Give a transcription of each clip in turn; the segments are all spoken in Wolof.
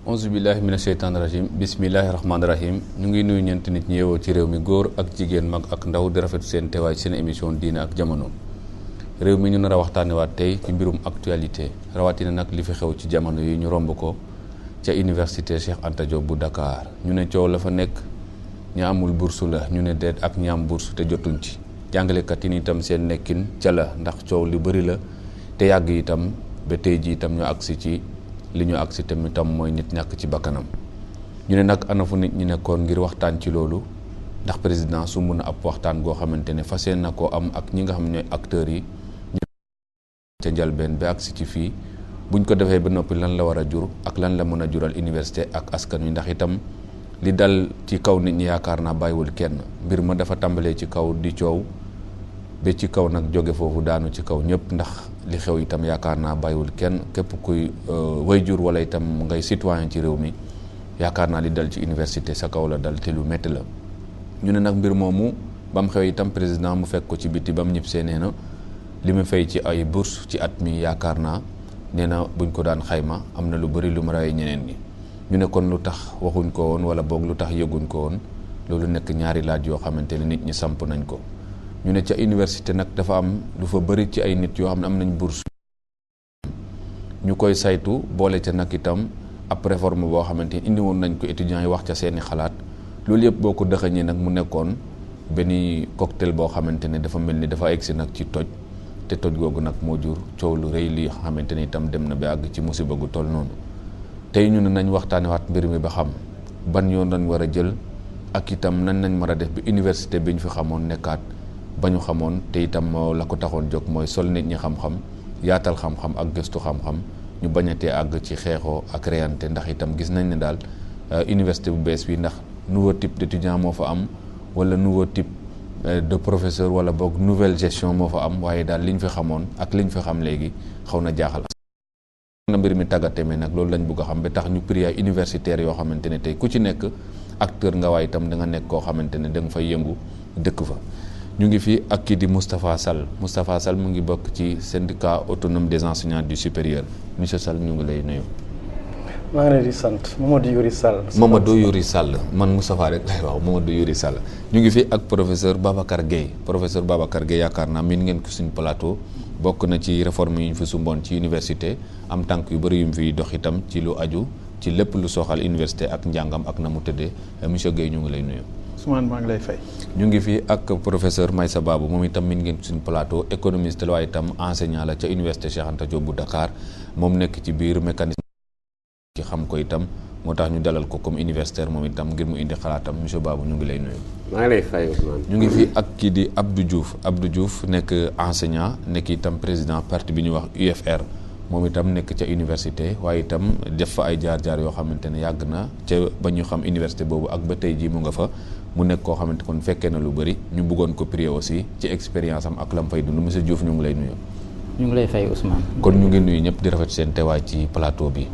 auzu billahi mina sheytaani rajim bismillahi rahmaani rahim ñu ngi nuyu ñeenti nit ñi yeewoo ci réew mi góor ak jigéen mag ak ndaw di rafetu seen teewaay seen émission diine ak jamono. réew mi ñu nar a waxtaanewaat tey ci mbirum actualité rawatina nag li fi xew ci jamono yi ñu romb ko ca université Cheikh Anta Diop bu Dakar ñu ne coow la fa nekk ñi amul bourse la ñu ne déet ak ñi am bourse te jotuñ ci jàngalekat yi itam seen nekkin ca la ndax coow li bëri la te yàgg itam ba tey ji itam ñu agsi ci li ñu agsi tamit tam mooy nit ñàkk ci bakkanam ñu ne nag ana fu nit ñi nekkoon ngir waxtaan ci loolu ndax président su mun a ab waxtaan goo xamante ne fas yéene na koo am ak ñi nga xam ñooy acteurs yi ñu ca njalbeen ba agsi ci fii buñ ko defee ba noppi lan la war a jur ak lan la mën a jural université ak askan wi ndax itam li dal ci kaw nit ñi yaakaar naa bàyyiwul kenn mbir ma dafa tàmbalee ci kaw di coow ba ci kaw nag jóge foofu daanu ci kaw ñëpp ndax li xew itam yaakaar naa bàyyiwul kenn képp kuy wayjur wala itam ngay citoyen ci réew mi yaakaar naa li dal ci université sa kaw la dal te lu métti la ñu ne nag mbir moomu ba mu xew itam président mu fekk ko ci biti ba mu ñib see nee na li mu fay ci ay bourse ci at mi yaakaar naa nee na buñ ko daan xayma am na lu bëri lu mu rawee ñeneen ñi ñu ne kon lu tax waxuñ ko woon wala boog lu tax yëguñ ko woon loolu nekk ñaari laaj yoo xamante ne nit ñi samp nañ ko ñu ne ca université nag dafa am lu fa bëri ci ay nit yoo xam ne am nañ bourse ñu koy saytu boole ca nag itam ab réforme boo xamante ni indi woon nañ ko étudiants yi wax ca seeni xalaat loolu yëpp boo ko dëxëñee nag mu nekkoon benn cocktail boo xamante ne dafa mel ni dafa egsi nag ci toj te toj googu nag moo jur coow lu rëy li xamante ni itam dem na ba àgg ci musiba gu toll noonu tey ñu ne nañ waxtaanewaat mbir mi ba xam ban yoon lañ war a jël ak itam nan nañ war a def bi université bi ñu fi xamoon nekkaat ba ñu xamoon te itam la ko taxoon jóg mooy sol nit ñi xam-xam yaatal xam-xam ak gëstu xam-xam ñu bañatee àgg ci xeexoo ak reyante ndax itam gis nañ ne daal université bu bees bi ndax nouveau type d'étudiant moo fa am wala nouveau type de professeur wala boog nouvelle gestion moo fa am waaye daal liñ fi xamoon ak liñ fi xam léegi xaw na jaaxal na mbir mi tàggateme nag loolu lañ bëgg a xam ba tax ñu prier universitaires yoo xamante ne tey ku ci nekk acteur nga waaye itam da nga nekk koo xamante ne da nga fay yëngu dëkk fa ñu ngi fi ak kii di Moustapha Sall mu ngi bokk ci syndicat autonome des enseignants du supérieur monsieur Sall ñu ngi lay nuyu. maa ngi leen di sant Mamadou Yuri Sall man Moustapha rek lay wax Mamadou Yuri Sall ñu ngi fi ak professeur Babacar Gueye yaakaar naa miin ngeen ko suñu plateau bokk na ci réforme yi ñu fi sumboon ci université am tànk yu bëri yu mu fiy dox itam ci lu aju ci lépp lu soxal université ak njàngam ak na mu tëddee monsieur Gueye ñu ngi lay nuyu. Ousmane maa ngi lay fay. ñu ngi fi ak professeur Maïssa Babou moom itam min ngeen suñu plateau économiste la waaye itam enseignant la ca université Cheikh Anta Diop bu Dakar moom nekk ci biir mécanisme ci xam ko itam moo tax ñu dalal ko comme universitaire moom itam ngir mu indi xalaatam monsieur Babou ñu ngi lay nuyu. maa ngi lay fay Ousmane. ñu ngi fi ak kii di Abdou Diouf nekk enseignant nekk itam président parti bi ñuy wax UFR moom itam nekk ca université waaye itam def fa ay jaar-jaar yoo xamante ne yàgg na ca ba ñu xam université boobu ak ba tey jii mu nga fa mu nekk koo xamante kon fekkee na lu bëri ñu bëggoon ko prier aussi ci expérience am ak lam fay dund monsieur Diouf ñu ngi lay nuyu. ñu ngi lay fay Ousmane. kon ñu ngi nuyu ñëpp di rafet seen teewaay ci plateau bi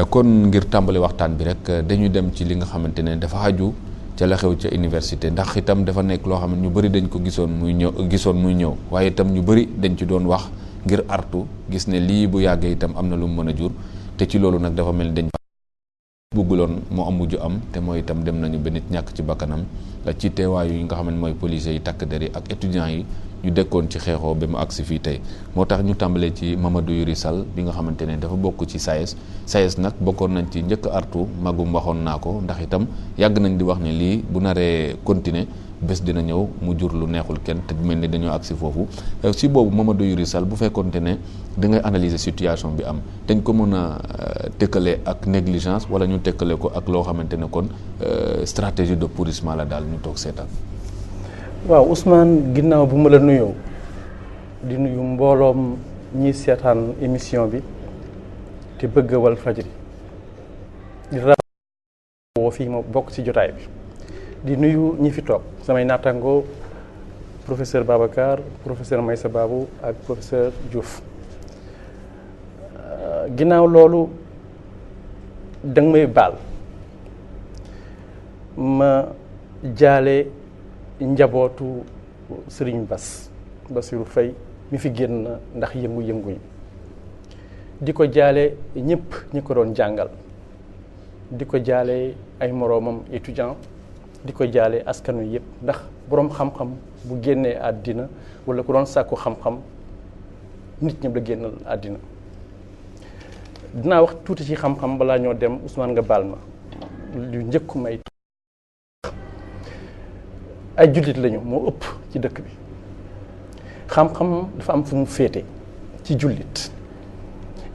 kon ngir tàmbali waxtaan bi rek dañuy dem ci li nga xamante ne dafa xaju ca la xew ca université ndax itam dafa nekk loo xam ne ñu bëri dañ ko gisoon muy ñëw waaye itam ñu bëri dañ ci doon wax ngir artu gis ne lii bu yàggee itam am na lu mu mën a jur te ci loolu nag dafa mel ni dañ bugguloon moo am mujj am te mooy itam dem nañu ba nit ñàkk ci bakkanam ci teewaayu yi nga xam ne mooy policiers yi takk der yi ak étudiants yi ñu dekkoon ci xeexoo ba mu agsi fii tey moo tax ñu tàmbalee ci Mamadou Yuri Sall bi nga xamante ne dafa bokk ci SAES nag bokkoon nañ ci njëkk artu magum waxoon naa ko ndax itam yàgg nañ di wax ne lii bu naree continuer bés dina ñëw mu jur lu neexul kenn te mel ni dañoo agsi foofu si boobu Mamadou Yuri Sall bu fekkoonte ne da ngay analyser situation bi am dañ ko mën a tëkkale ak négligence wala ñu tëkkale ko ak loo xamante ne kon stratégie de pourrissement la daal ñu toog seetaan. waaw Ousmane ginnaaw bu ma la nuyoo di nuyu mbooloom ñiy seetaan émission bi te bëgg Walfadjri di woo fii ma bokk ci jotaay bi di nuyu ñi fi toog samay naataangoo professeur Babacar professeur Maïssa Babou ak professeur Diouf ginnaaw loolu danga may baal ma jaale njabootu Serigne Bassirou Faye mi fi génn ndax yëngu-yëngu yi di ko jaale ñëpp ñi ko doon jàngal di ko jaale ay moroomam étudiant di ko jaale askan wi yëpp ndax boroom xam-xam bu génnee àddina walla ku doon sàkku xam-xam nit ñëpp la génnal àddina. dinaa wax tuuti ci xam-xam balaa ñoo dem Ousmane nga baal ma lu njëkku may ay jullit lañu moo ëpp ci dëkk bi xam-xam dafa am fu mu féete ci jullit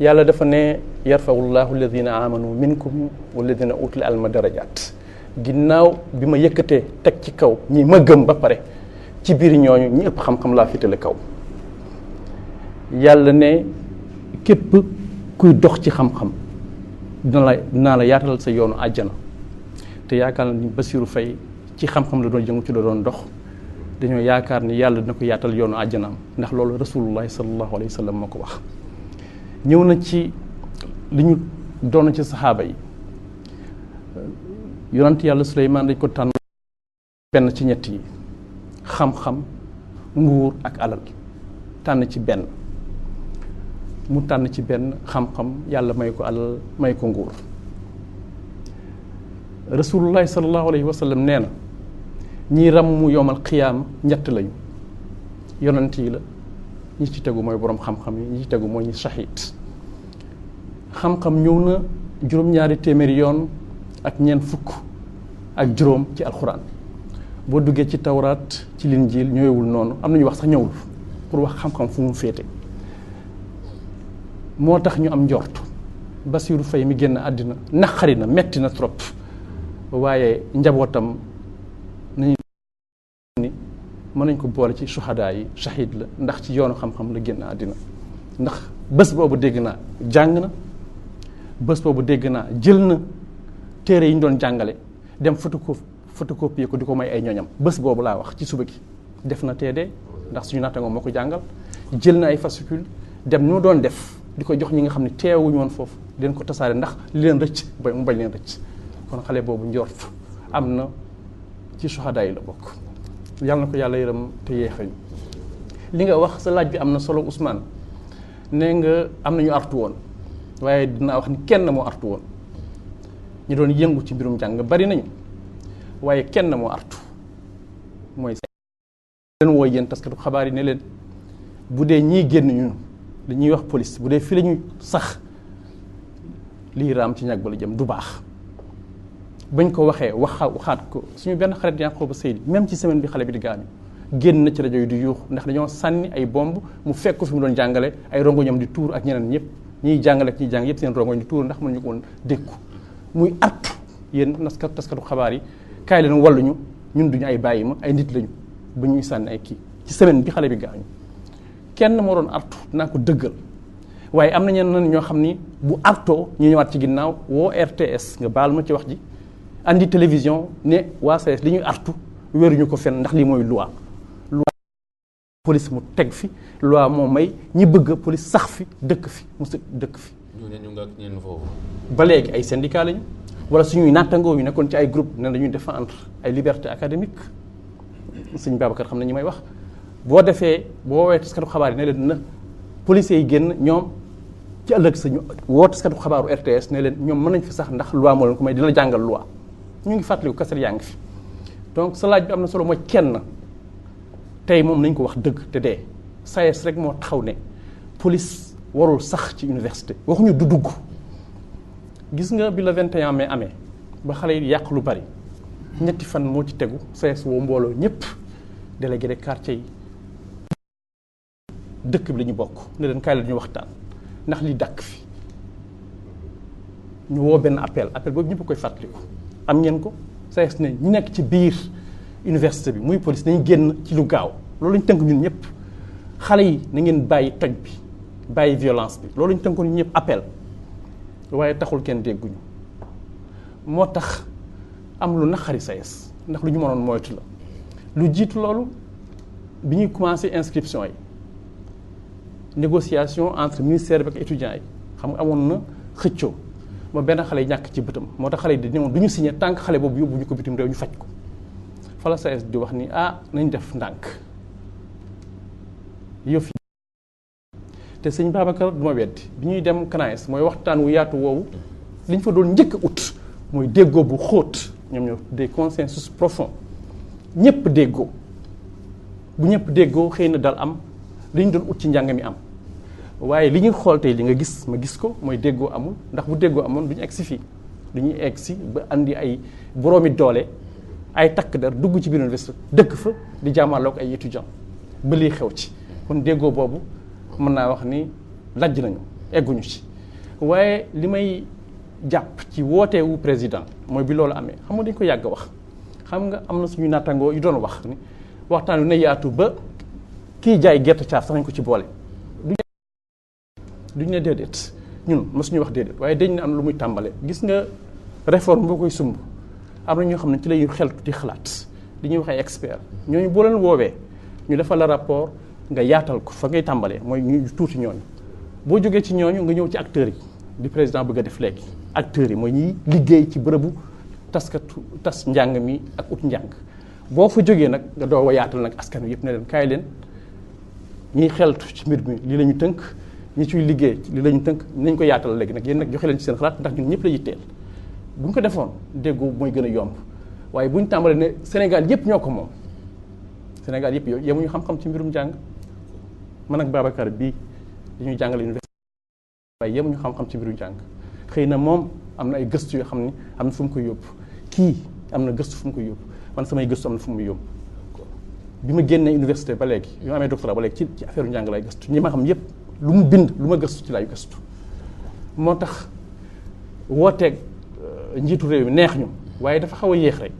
yàlla dafa ne yarfa'u llahu alladina amanu minkum walladina utul ilma darajat ginnaaw bi ma yëkkatee teg ci kaw ñi ma gëm ba pare ci biir ñooñu ñi ëpp xam-xam laa féetale kaw yàlla ne képp kuy dox ci xam-xam dinaa la yaatalal sa yoonu àjjana te yaakaar na ni Bassirou Faye ci xam-xam la doon jëngu ci la doon dox dañoo yaakaar ni yàlla dina ko yaatal yoonu àjjanaam ndax loolu rasulullahi sallallahu alayhi wa sallam moo ko wax. ñëw na ci li ñu doon ci saxaaba yi yonent yàlla Suleymaan dañ ko tànn benn ci ñett yi xam-xam nguur ak alal tànn ci benn mu tànn ci benn xam-xam yàlla may ko alal may ko nguur rasulullahi sallallahu alayhi wa sallam nee na ñi ràmm yowmal qiyaama ñett lañu yonent yi la ñi ci tegu mooy boroom xam-xam yi ñi ci tegu mooy ñi shahid xam-xam ñëw na juróom-ñaari téeméeri yoon ak ñeent fukk ak juróom ci alxuraan boo duggee ci tawraat ci linjiil ñëwewul noonu am na ñu wax sax ñëwul pour wax xam-xam fu mu féete moo tax ñu am njort Bassirou Faye mi génn àddina naqari na metti na trop waaye njabootam nañu ni mën nañ ko boole ci suhadaa yi shahid la ndax ci yoonu xam-xam la génn àddina ndax bés boobu dégg naa jàng na bés boobu dégg naa jël na téere yi ñu doon jàngale dem photocopier ko di ko may ay ñoñam bés boobu laa wax ci suba gi def na TD ndax suñu nattangoo moo ko jàngal jël na ay fascicule dem ni mu doon def di ko jox ñi nga xam ne teewuñu woon foofu di leen ko tasaare ndax li leen rëcc ba mu bañ leen rëcc kon xale boobu njort am na ci suhadaa yi la bokk yàlla na ko yàlla yërëm te yeexañu li nga wax sa laaj bi am na solo Ousmane nee nga am na ñu artu woon waaye dinaa wax ni kenn moo artu woon ñu doon yëngu ci mbirum jàng bari nañu waaye kenn moo artu mooy leen woo yéen taskatu xabaar yi ne leen bu dee ñii génn ñu li ñuy wax police bu dee fii la ñuy sax lii raam ci ñàkk ba la jëm du baax bañ ko waxee waxaat ko suñu benn xarit Yankhoba Seydi même ci semaine bi xale bi di gaañu génn na ci rajo yi di yuux ndax dañoo sànni ay bomb mu fekk ko fi mu doon jàngale ay rongoñam di tuur ak ñeneen ñëpp ñiy jàngale ak ñiy jàng yëpp seen rongoñ di tuur ndax mënuñu ko woon dékku muy artu yéen taskatu xabaar yi kaay leen walluñu ñun duñu ay bàyyi ma ay nit lañu ba ñuy sànni ay kii ci semaine bi xale bi gaañu kenn moo doon artu dinaa ko dëggal waaye am na ñeneen ñoo xam ni bu artoo ñu ñëwaat ci ginnaaw woo RTS nga baal ma ci wax ji andi télévision ne waa SAES li ñuy artu wéruñu ko fenn ndax lii mooy loi police mu teg fi loi moo may ñi bëgg police sax fi dëkk fi mu dëkk fi. ñu nga ñenn foofu. ba léegi ay syndicat lañu wala suñuy nattangoo yu nekkoon ci ay groupe ne dañuy défendre ay liberté académique sëñ Babacar xam na ñi may wax boo defee boo woowee taskatu xabaar yi ne leen na policiers yi génn ñoom ci ëllëg sa ñu woo taskatu xabaaru RTS ne leen ñoom mën nañ fi sax ndax loi moo leen ko may dina jàngal loi ñu ngi fàttaliku kaset yaa ngi fi donc sa laaj bi am na solo mooy kenn tey moom nañ ko wax dëgg te dee SAES rek moo taxaw ne police warul sax ci université waxuñu du dugg gis nga bi la 21 mai amee ba xale yi yàq lu bari ñetti fan moo ci tegu SAES woo mbooloo ñëpp délégué de quartier yi dëkk bi la ñu bokk ne leen kaay la ñu waxtaan ndax li dàkk fi ñu woo benn appel boobu ñëpp koy fàttaliku am ngeen ko SAES ne ñu nekk ci biir université bi muy police nañ génn ci lu gaaw loolu lañ tënk ñun ñëpp xale yi na ngeen bàyyi toj bi bàyyi violence bi loolu lañ tënk ñun ñëpp appel waaye taxul kenn dégguñu moo tax am lu naqari SAES ndax lu ñu mënoon moytu la lu jiitu loolu bi ñuy commencé inscription yi négociation entre ministère bi ak étudiants yi xam nga amoon na xëccoo ba benn xale yi ñàkk ci bëtam moo tax xale yi di ñëwoon du ñu signé tant que xale boobu yóbbu ñu ko bitim réew ñu faj ko fa la SAES di wax ni nañ def ndànk yëf yi te sëñ Babacar du ma weddi bi ñuy dem CNAES mooy waxtaan wu yaatu woowu li ñu fa doon njëkk a ut mooy déggoo bu xóot ñoom ñoo des consensus profond ñëpp déggoo bu ñëpp déggoo xëy na dal am li ñu doon ut ci njàng mi am waaye li ñuy xool tey li nga gis ma gis ko mooy déggoo amul ndax bu déggoo amoon du ñu egg si fii du ñuy egg si ba andi ay boroomi doole ay takk der dugg ci biir université dëkk fa di jàmmarloo ak ay étudiants ba lii xew ci kon déggoo boobu mën naa wax ni lajj nañu egguñu ci waaye li may jàpp ci wooteewu président mooy bi loolu amee xam nga dañu ko yàgg a wax xam nga am na suñu nattangoo yu doon wax ni waxtaan wi na yaatu ba kii jaay gerte caaf sax nañ ko ci boole duñ ne déedéet ñun mosuñu wax déedéet waaye dañ ne am lu muy tàmbale gis nga réforme boo koy sumb am na ñoo xam ne ci lay xel di xalaat di ñuy wax ay expert ñooñu boo leen woowee ñu defal la rapport nga yaatal ko fa ngay tàmbalee mooy ñu tuuti ñooñu boo jógee ci ñooñu nga ñëw ci acteurs yi di président bëgg a def léegi acteurs yi mooy ñiy liggéey ci bërëbu tas njàng mi ak ut njàng boo fa jógee nag nga doo yaatal nag askan wi yëpp ne leen kaay leen ñiy xeltu ci mbir mi lii la ñu tënk ñi ciy liggéey li la ñu tënk nañ ko yaatal léegi nag yéen nag joxe leen ci seen xalaat ndax ñun ñëpp la yitteel bu ñu ko defoon déggu mooy gën a yomb waaye bu ñu tàmbalee ne Sénégal yëpp ñoo ko moom Sénégal yëpp yow yemuñu xam-xam ci mbirum jàng man ak Babacar bii dañuy jàngale université waaye yemuñu xam-xam ci mbirum jàng xëy na moom am na ay gëstu yoo xam ne am na fu mu koy yóbbu kii am na gëstu fu mu koy yóbbu man samay gëstu am na fu mu yóbbu bi ma génnee université ba léegi bi ma amee doctorat ba léegi ci affaire njàng lay gëstu ñi ma xam yëpp lu mu bind lu ma gëstu ci lay gëstu moo tax wooteeg njiitu réew mi neex ñu waaye dafa xaw a yéex rek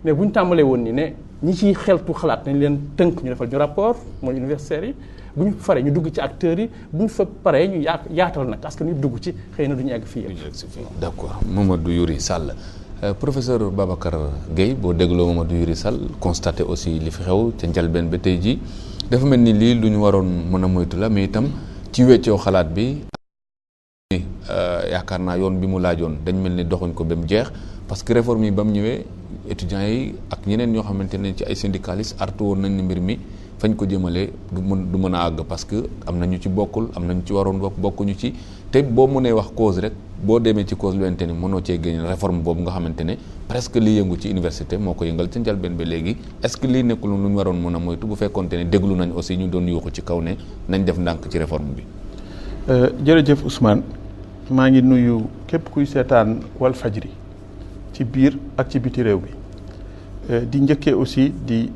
mais bu ñu tàmbalee woon ni ne ñi ciy xeltu xalaat nañ leen tënk ñu defal ñu rapport mooy universitaires yi bu ñu faree ñu dugg ci acteurs yi bu ñu fa paree ñu yaatal nag parce que ñu dugg ci xëy na du ñu egg fii yëpp. d'accord Mamadou Yuri Sall professeur Babacar Gueye boo dégloo Mamadou Yuri Sall constaté aussi li fi xew ca njalbeen ba tey jii dafa mel ni lii lu ñu waroon mën a moytu la mais itam ci weccoo xalaat bi yaakaar naa yoon bi mu laajoon dañ mel ni doxuñ ko ba mu jeex parce que réforme yi ba mu ñëwee étudiants yi ak ñeneen ñoo xamante ne ci ay syndicalistes artu woon nañ ni mbir mi fañ ko jëmalee du mën a àgg parce que am na ñu ci bokkul am na ñu ci waroon bokkuñu ci te boo mënee wax cause rek boo demee ci cause lu wente ni mënoo cee génne réforme boobu nga xamante ne presque li yëngu ci université moo ko yëngal ca njalbeen ba léegi est-ce que lii nekkul lu ñu waroon mën a moytu bu fekkonte ne déglu nañ aussi ñu doon yuuxu ci kaw ne nañ def ndànk ci réforme bi. jërëjëf Ousmane maa ngi nuyu képp kuy seetaan Walfadjri ci biir ak ci biti réew bi di njëkkee aussi di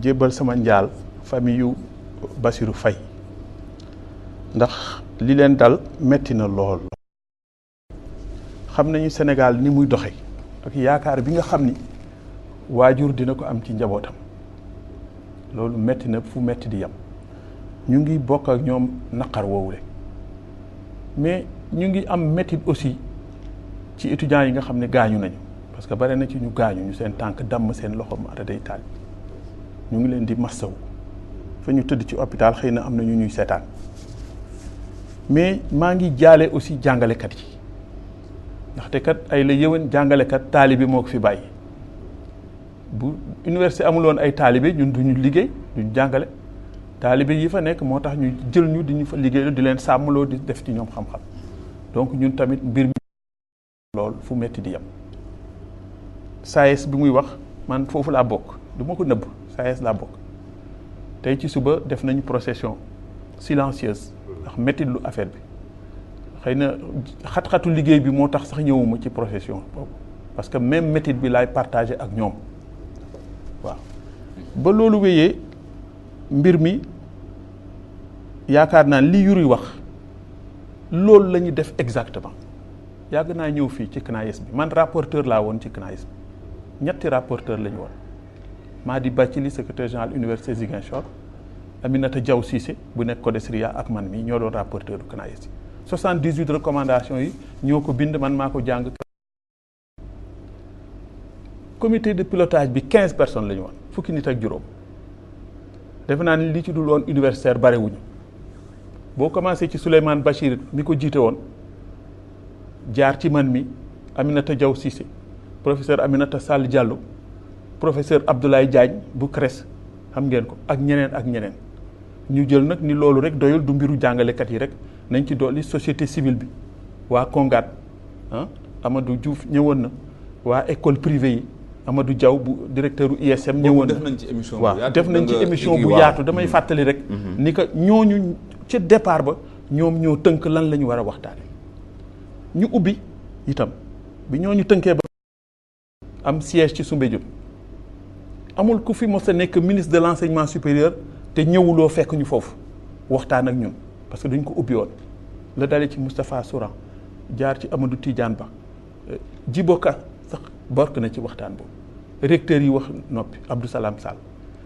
jébbal sama njaal famille yu Bassirou Faye ndax li leen dal metti na lool. xam nañu Sénégal ni muy doxe ak yaakaar bi nga xam ni waajur dina ko am ci njabootam loolu metti na fu metti di yam ñu ngi bokk ak ñoom naqar woowu rek mais ñu ngi am métit aussi ci étudiants yi nga xam ne gaañu nañu parce que bare na ci ñu gaañu ñu seen tànk damm seen loxo mara day taal ñu ngi leen di massawu fa ñu tëdd ci hôpital xëy na am na ñu ñuy seetaan mais maa ngi jaale aussi jàngalekat yi ndaxte kat ay la yëwan jàngalekat taalibe moo ko fi bàyyi bu université amul woon ay taalibe ñun duñu liggéey duñu jàngale taalibe yi fa nekk moo tax ñu jël ñu di ñu fa liggéey di leen sàmmloo di def ci ñoom xam-xam donc ñun tamit mbir mi lool fu metti di yem SAES bi muy wax man foofu laa bokk du ma ko nëbb SAES laa bokk tey ci suba def nañu procession silencieuse ndax métti lu affaire bi xëy na xat-xatu liggéey bi moo tax sax ñëwuma ci procession boobu parce que même métit bi laay partagé ak ñoom waaw ba loolu wéyee mbir mi yaakaar naa li Yuri wax loolu la ñu def exactement yàgg naa ñëw fii ci CNAES bi man rapporteur laa woon ci CNAES bi ñetti rapporteur la ñu woon Madi Bathily secrétaire général université Ziguinchor Aminata Diaw Cissé bu nekk CODESRIA ak man mi ñoo doon rapporteur du CNAES yi 78 recommandations yi ñoo ko bind man maa ko jàng. comité de pilotage bi 15 personnes la ñu woon fukki nit ak juróom defe naa ni li ci dul woon universitaire barewuñu boo commencé ci Souleymane Bachir mi ko jiite woon jaar ci man mi Aminata Diaw Cissé professeur Aminata Sall Diallo professeur Abdoulaye Diagne bu CRES xam ngeen ko ak ñeneen ñu jël nag ni loolu rek doyul du mbiru jàngalekat yi rek nañ ci dolli société civile bi waa Kongat Amadou Diouf ñëwoon na waa école privée yi Amadou Diaw bu directeur u ISM ñëwoon na. def nañ ci émission waaw def nañ ci émission bu yaatu damay fàttali rek. ni que ñooñu ca départ ba ñoom ñoo tënk lan la ñu war a waxtaane ñu ubbi itam bi ñooñu tënkee ba am siège ci Soumbédioune amul ku fi mos a nekk ministre de l'enseignement supérieur te ñëwuloo fekk ñu foofu waxtaan ak ñun parce que duñ ko ubbi woon la dale ci Moustapha Souran jaar ci Amadou Tidiane Ba Djiboka sax bokk na ci waxtaan boobu recteur yi wax noppi Abdou Salam Sall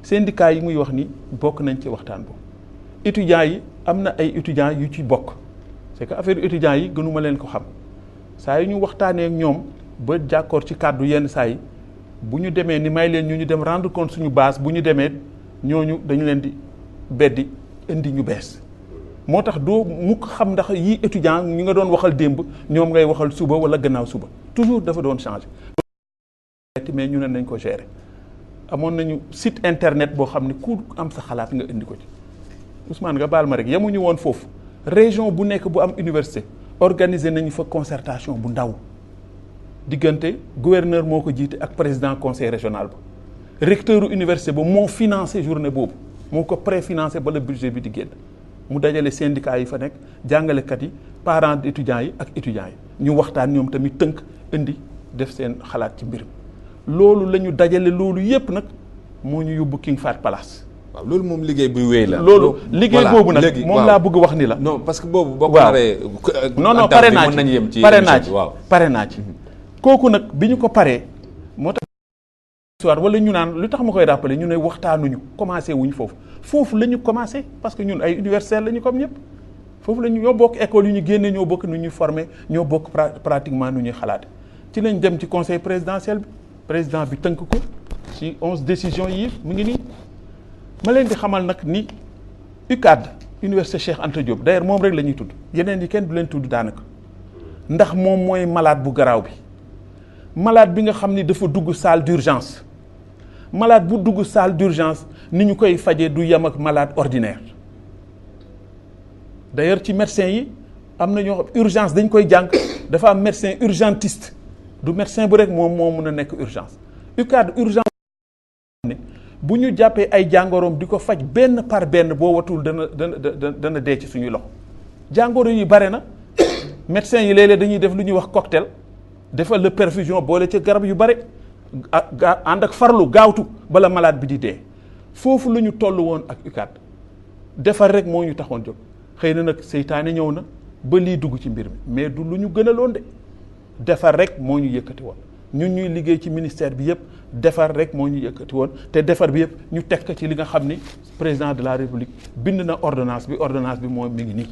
syndicat yi muy wax ni bokk nañ ci waxtaan boobu étudiants yi am na ay étudiants yu ci bokk c'est que affaire étudiants yi gënuma leen ko xam saa yi ñu waxtaanee ak ñoom ba jàkkoor ci kàddu yenn saa yi bu ñu demee ni may leen ñu dem rendre compte suñu base bu ñu demee ñooñu dañu leen di beddi indi ñu bees moo tax doo mukk xam ndax yii étudiant ñu nga doon waxal démb ñoom ngay waxal suba wala gannaaw suba toujours dafa doon changer mais ñu ne nañ ko gérer amoon nañu site internet boo xam ne ku am sa xalaat nga indi ko ci Ousmane nga baal ma rek yemuñu woon foofu région bu nekk bu am université organiser nañu fa concertation bu ndaw diggante gouverneur moo ko jiite ak président conseil régional ba recteur université ba moo financé journée boobu moo ko préfinancé ba le budget bi di génn mu dajale syndicats yi fa nekk jàngalekat yi parents d'étudiants yi ak étudiants yi ñu waxtaan ñoom tamit tënk indi def seen xalaat ci mbir mi loolu la ñu dajale loolu yépp nag moo ñu yóbbu King Fahd Palace. waaw loolu moom liggéey buy wéy la. loolu liggéey boobu nag moom laa bëgg wax ni la. non parce que boobu boo ko naree. non pare naa ci pare naa ci kooku nag bi ñu ko paree moo tax histoire wala ñu naan lu tax ma koy rappeler ñu ne waxtaanuñu commencé wuñ foofu la ñu commencé parce que ñun ay universitaires la ñu comme ñëpp foofu la ñu ñoo bokk école yu ñu génne ñoo bokk nu ñuy formé ñoo bokk pratiquement nu ñuy xalaate ci lañ dem ci conseil présidentiel bi président bi tënk ko ci 11 décisions yi mu ngi nii ma leen di xamal nag ni UCAD université Cheikh Anta Diop d'ailleurs moom rek la ñuy tudd yeneen yi kenn du leen tudd daanaka ndax moom mooy malade bu garaaw bi malade bi nga xam ni dafa dugg salle d'urgence malade bu dugg salle d'urgence ni ñu koy fajee du yem ak malade ordinaire d'ailleurs ci médecin yi am na ñoo xam urgence dañ koy jàng dafa am médecin urgentiste du médecin bu rek moom moo mun a nekk urgence UCAD urgence bu ñu jàppee ay jàngoroom di ko faj benn par benn boo watul dana dee ci suñuy loxo jàngoro yi bare na médecins yi léeg-léeg dañuy def lu ñuy wax cocktail defal la perfusion boole ca garab yu bare ànd ak farlu gaawtu bala malade bi di dee foofu la ñu toll woon ak UCAD defar rek moo ñu taxoon jóg xëy na nag seytaane ñëw na ba lii dugg ci mbir mi mais du lu ñu gënaloon de defar rek moo ñu yëkkati woon ñun ñuy liggéey ci ministère bi yëpp defar rek moo ñu yëkkati woon te defar bi yëpp ñu teg ko ci li nga xam ni président de la république bind na ordonnance bi mooy mi ngi nii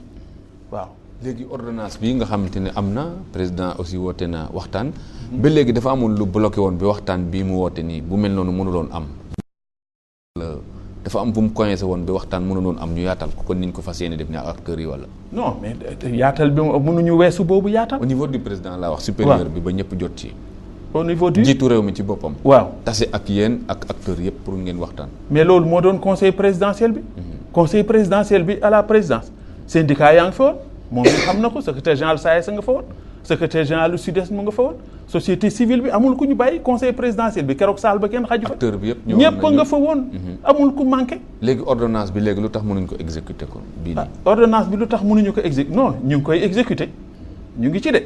waaw. léegi ordonnance bi nga xamante ne am na président aussi woote na waxtaan. ba léegi dafa amul lu bloqué woon bi waxtaan bii mu woote nii bu mel noonu mënuloon am. dafa am bu mu coincé woon bi waxtaan mënuloon am ñu yaatal ko kon niñ ko fas yéene def ñaar acteurs yi wala. non mais yaatal bi mënuñu weesu boobu yaatal. au niveau du président laa wax. supérieur bi ba ñëpp jot ci. au niveau du jiitu réew mi ci boppam. waaw tase ak yéen ak acteurs yëpp pour ngeen waxtaan. mais loolu moo doon conseil présidentiel bi. conseil présidentiel bi à la présidence. syndicat yaa ngi fa woon moom it xam na ko secrétaire général SAES nga fa woon secrétaire général du Sud-Est mu nga fa woon société civile bi amul ku ñu bàyyi conseil présidentiel bi keroog saal ba kenn xaju fa. acteur bi yëpp ñëpp nga fa woon. amul ku manqué. léegi ordonnance bi léegi lu tax mënuñ ko exécuter ko bii nii. ordonnance bi lu tax mënuñu ko exécuter non ñu ngi koy exécuter ñu ngi ci de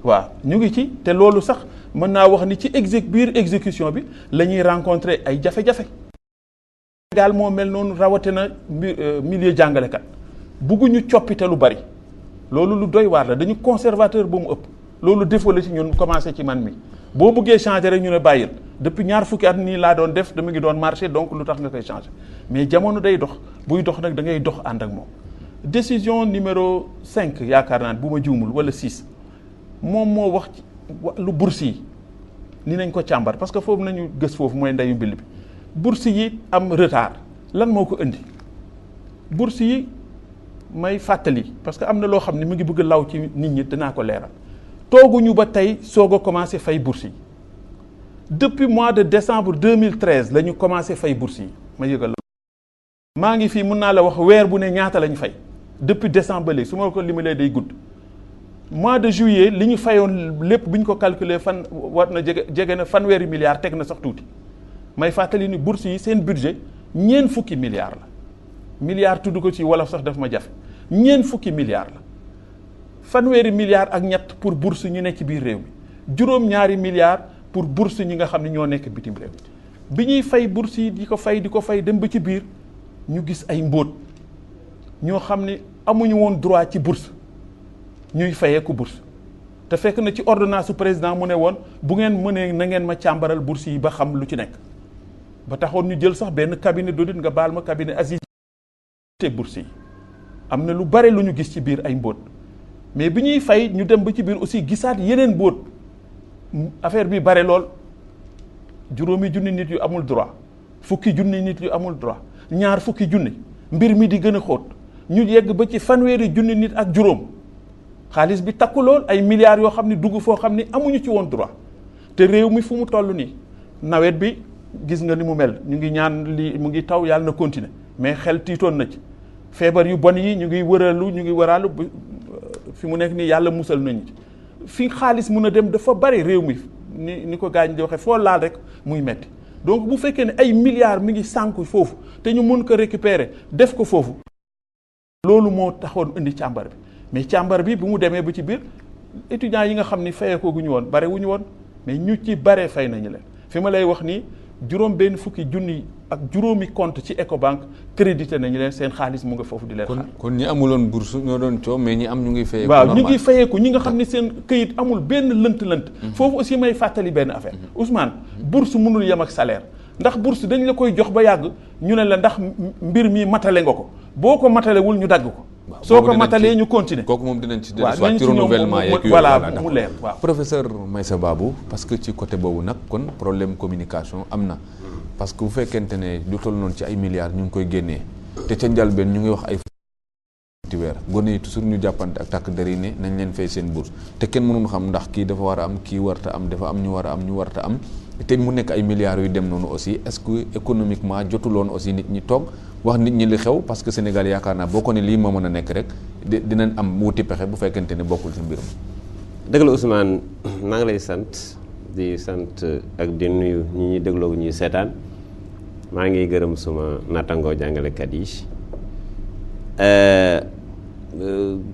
waaw ñu ngi ci te loolu sax mën naa wax ni ci biir exécution bi la ñuy rencontrer ay jafe-jafe. Sénégal moo mel noonu rawatina milieu jàngalekat bugguñu coppite lu bari loolu lu doy waar la dañu conservateur ba mu ëpp loolu défaut la ci ñun commencé ci man mi boo bëggee changer rek ñu ne bàyyil depuis ñaar fukki at nii laa doon def dama ngi doon marché donc lu tax nga koy changer mais jamono day dox buy dox nag da ngay dox ànd ak moom. décision numéro 5 yaakaar naa bu ma juumul wala 6 moom moo wax ci lu bourse yi ni nañ ko càmbar parce que foofu nañu gës foofu mooy ndeyu mbill bi bourse yi am retard lan moo ko indi bourse yi. may fàttali parce que am na loo xam ne mu ngi bëgg law ci nit ñi dinaa ko leeral tooguñu ba tey soog a commencé fay bourse yi depuis mois de décembre 2013 la ñu commencé fay bourse yi ma yëgal la maa ngi fii mun naa la wax weer bu ne ñaata lañ fay depuis décembre ba léegi su ma ko limalee day gudd mois de juillet li ñu fayoon lépp bu ñu ko calculer war na jege na fanweeri milliards teg na sax tuuti may fàttali ni bourse yi seen budget ñeen fukki milliards la milliards tudd ko ci wolof sax daf ma jafe ñeen fukki milliards la fanweeri milliards ak ñett pour bourse ñu nekk ci biir réew mi juróom-ñaari milliards pour bourse ñi nga xam ne ñoo nekk bitim réew bi ñuy fay bourse yi di ko fay dem ba ci biir ñu gis ay mbóot ñoo xam ne amuñu woon droit ci bourse ñuy fayeeku bourse te fekk na ci ordonnance su président mu ne woon bu ngeen mënee na ngeen ma càmbaral bourse yi ba xam lu ci nekk ba taxoon ñu jël sax benn cabinet d'audit nga baal ma cabinet Aziz te bourse yi am na lu bare lu ñu gis ci biir ay mbóot mais bi ñuy fay ñu dem ba ci biir aussi gisaat yeneen mbóot affaire bi bare lool juróomi junni nit yu amul droit fukki junni nit yu amul droit ñaar fukki junni mbir mi di gën a xóot ñu yegg ba ci fanweeri junni nit ak juróom xaalis bi takku lool ay milliards yoo xam ne dugg foo xam ne amuñu ci woon droit te réew mi fu mu toll nii nawet bi gis nga ni mu mel ñu ngi ñaan li mu ngi taw yàlla na continuer mais xel tiitoon na ci feebar yu bon yi ñu ngi wëraalu fi mu nekk nii yàlla musal nañu ci fi xaalis mun a dem dafa bari réew mi ni ko gaañ di waxee foo laal rek muy metti donc bu fekkee ne ay milliards mi ngi sànku foofu te ñu mun ko récupérer def ko foofu loolu moo taxoon indi càmbar bi mais càmbar bi bu mu demee ba ci biir étudiants yi nga xam ni fayee ko gu ñu woon bare wu ñu woon mais ñu ci bare fay nañu leen fi ma lay wax nii juróom benn fukki junni ak juróomi compte ci Ecobank crédité nañu leen seen xaalis mu nga foofu di leen xaar. kon ñi amuloon bourse ñoo doon coow mais ñi am ñu ngi fayeeku. waaw ñu ngi fayeeku ñi nga xam ne seen këyit amul benn lënt-lënt. foofu aussi may fàttali benn affaire. Ousmane bourse mënul yem ak salaire ndax bourse dañ la koy jox ba yàgg ñu ne la ndax mbir mi matale nga ko boo ko matalewul ñu dagg ko. soo ko matalee ñu continuer. kooku moom dinañ ci dellusiwaat ci renouvellement yeeg yooyu voilà mu leer waaw. professeur Meissa Babou parce que ci côté boobu nag kon problème communication am na. parce que bu fekkente ne lu toll noonu ci ay milliards ñu ngi koy génnee te ca njëlbeen ñu ngi wax ay weer gone yi toujours ñu jàppante ak takk der yi ne nañ leen fay seen bourse te kenn mënul xam ndax kii dafa war a am kii warta am dafa am ñu war a am ñu warta am te mu nekk ay milliards yu dem noonu aussi est-ce que économiquement jotuloon aussi nit ñi toog wax nit ñi li xew parce que Sénégal yaakaar naa boo ko ne lii moo mën a nekk rek dinañ am wuti pexe bu fekkente ne bokkul ci mbirum. dëgg la Ousmane maa ngi lay sant di sant ak di nuyu ñi ñuy dégloo ñuy seetaan maa ngi gërëm suma nattangoo jàngalekat yi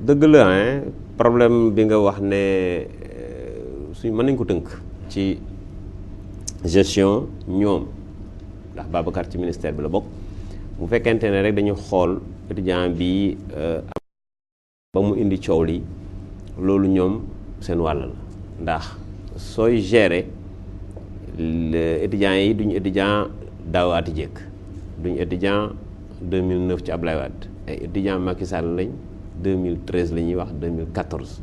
dëgg la problème bi nga wax ne suñ mën nañ ko tënk ci gestion ñoom ndax Babacar ci ministère bi la bokk bu fekkente ne rek dañu xool étudiant bi ba mu indi coow li loolu ñoom seen wàll la ndax sooy gérer étudiants yi duñu étudiant daawaati jékk duñu étudiant 2009 ci Ablaye Wade ay étudiant Macky Sall lañ 2013 la ñuy wax 2014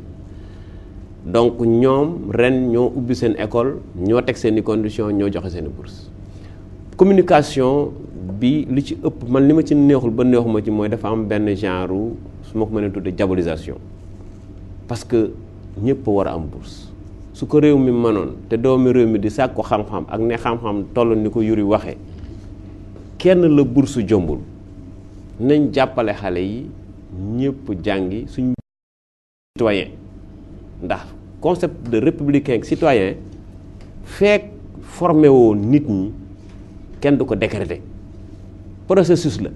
donc ñoom ren ñoo ubbi seen école ñoo teg seen i conditions ñoo joxe seen i bourse communication bi li ci ëpp man li ma ci neexul ba neexuma ci mooy dafa am benn genre su ma ko mënee tuddee diabolisation parce que ñëpp war a am bourse su ko réew mi mënoon te doomi réew mi di sàkk ko xam-xam ak ne xam-xam toll ni ko Yuri waxee kenn la bourse jombul nañ jàppale xale yi ñëpp jàngi suñ citoyen ndax concept de républicain citoyen fekk formé woo nit ñi kenn du ko décréter processus la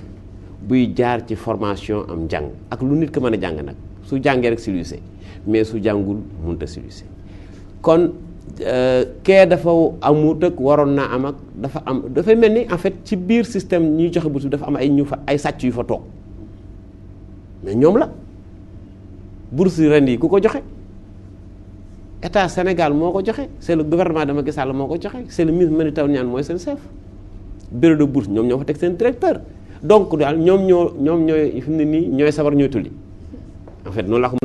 buy jaar ci formation am njàng ak lu nit ko mën a jàng nag su jàngee rek civilisé mais su jàngul mënut a civilisé kon kee dafa amut ak waroon naa am ak dafa am dafay mel ni en fait ci biir système ñuy joxe bourse dafa am ay sàcc yu fa toog mais ñoom la bourse ren yi ku ko joxe état Sénégal moo ko joxe c'est le gouvernement de Macky Sall moo ko joxe c'est le ministre Mary Teuw Niane mooy seen chef bureau de bourse ñoom ñoo fa teg seen directeur donc daal ñoom ñooy fi mu ne nii ñooy sabar ñooy tulli en fait noonu laa ko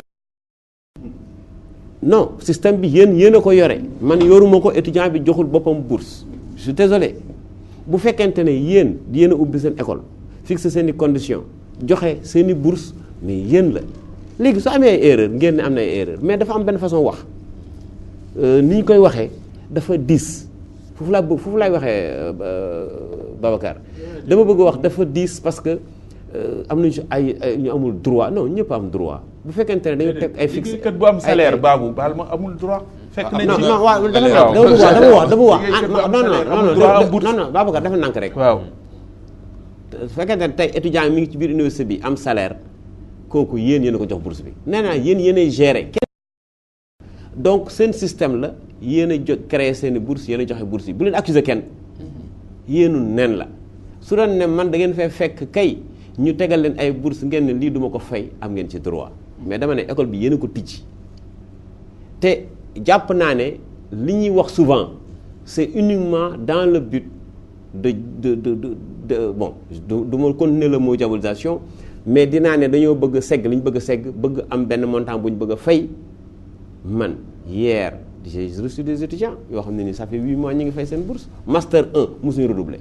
non système bi yéen a ko yore man yoruma ko étudiant bi joxul boppam bourse je suis désolé bu fekkente ne yéen a ubbi seen école fixé seen i conditions joxe seen i bourse mais yéen la léegi su amee ay erreur ngeen ne am na ay erreur mais dafa am benn façon wax ni ñu koy waxee dafa diis foofu laay waxee Babacar dama bëgg wax dafa diis parce que am nañu si ay ñu amul droit non ñëpp am droit bu fekkente ne dañu teg ay fixe liggéeykat bu am salaire baabu baal ma amul droit. fekk nañ ci non waaw dama wax non Babacar dafa nànk rek. waaw su fekkente ne tey étudiant mi ngi ci biir université bi am salaire kooku yéen a ko jox bourse bi nee naa yéenay gérer. donc seen système la yéen a créé seen i bourse yéen a joxe bourse yi bu leen accuser kenn yéenu nen la su doon ne man da ngeen fay fekk kay ñu tegal leen ay bourse ngeen ne lii duma ko fay am ngeen ci droit mais dama ne école bi yéen a ko tijji te jàpp naa ne li ñuy wax souvent c'est uniquement dans le but de bon du ma continuer le mot diabolisation mais dinaa ne dañoo bëgg a segg li ñu bëgg a segg bëgg am benn montant bu ñu bëgg a fay man hier j'ai reçu des étudiants yoo xam ne ni ça fait 8 mois ñu ngi fay seen bourse master 1 mosuñu redoubler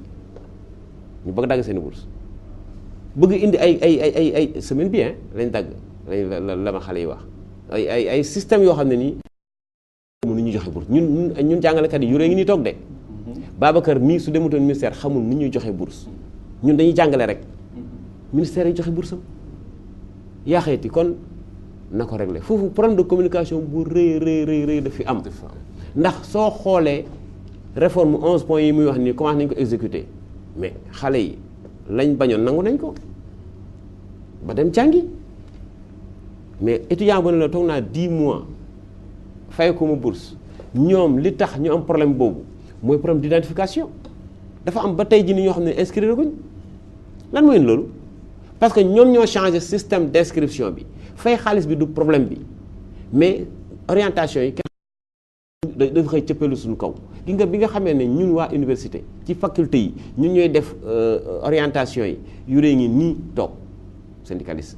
ñu bëgg dagg seen bourse bëgg indi ay semaine bi lañ dagg la ma xale yi wax ay système yoo xam ne nii mënu ñu joxe bourse ñun jàngalekat yi yu rëy ngi nii toog de Babacar mii su demutoon ministère xamul ni ñuy joxe bourse ñun dañuy jàngale rek ministère yi joxe bourse am yaa xayti kon na ko réglé foofu problème de communication bu rëy daf fi am ndax soo xoolee réforme 11 points yi muy wax nii commencé nañ ko exécuter mais xale yi lañ bañoon nangu nañ ko ba dem jàngi mais étudiant bu ne la toog naa 10 mois fay ko mu bourse ñoom li tax ñu am problème boobu mooy problème d'identification dafa am ba tey ji ni ñoo xam ne inscrire guñ lan mooy loolu parce que ñoom ñoo changé système d'inscription bi fay xaalis bi du problème bi mais orientation yi dafa xëy cëppeelu suñu kaw gi nga bi nga xamee ne ñun waa université ci faculté yi ñun ñooy def orientation yi yu rée ngi nii toog syndicaliste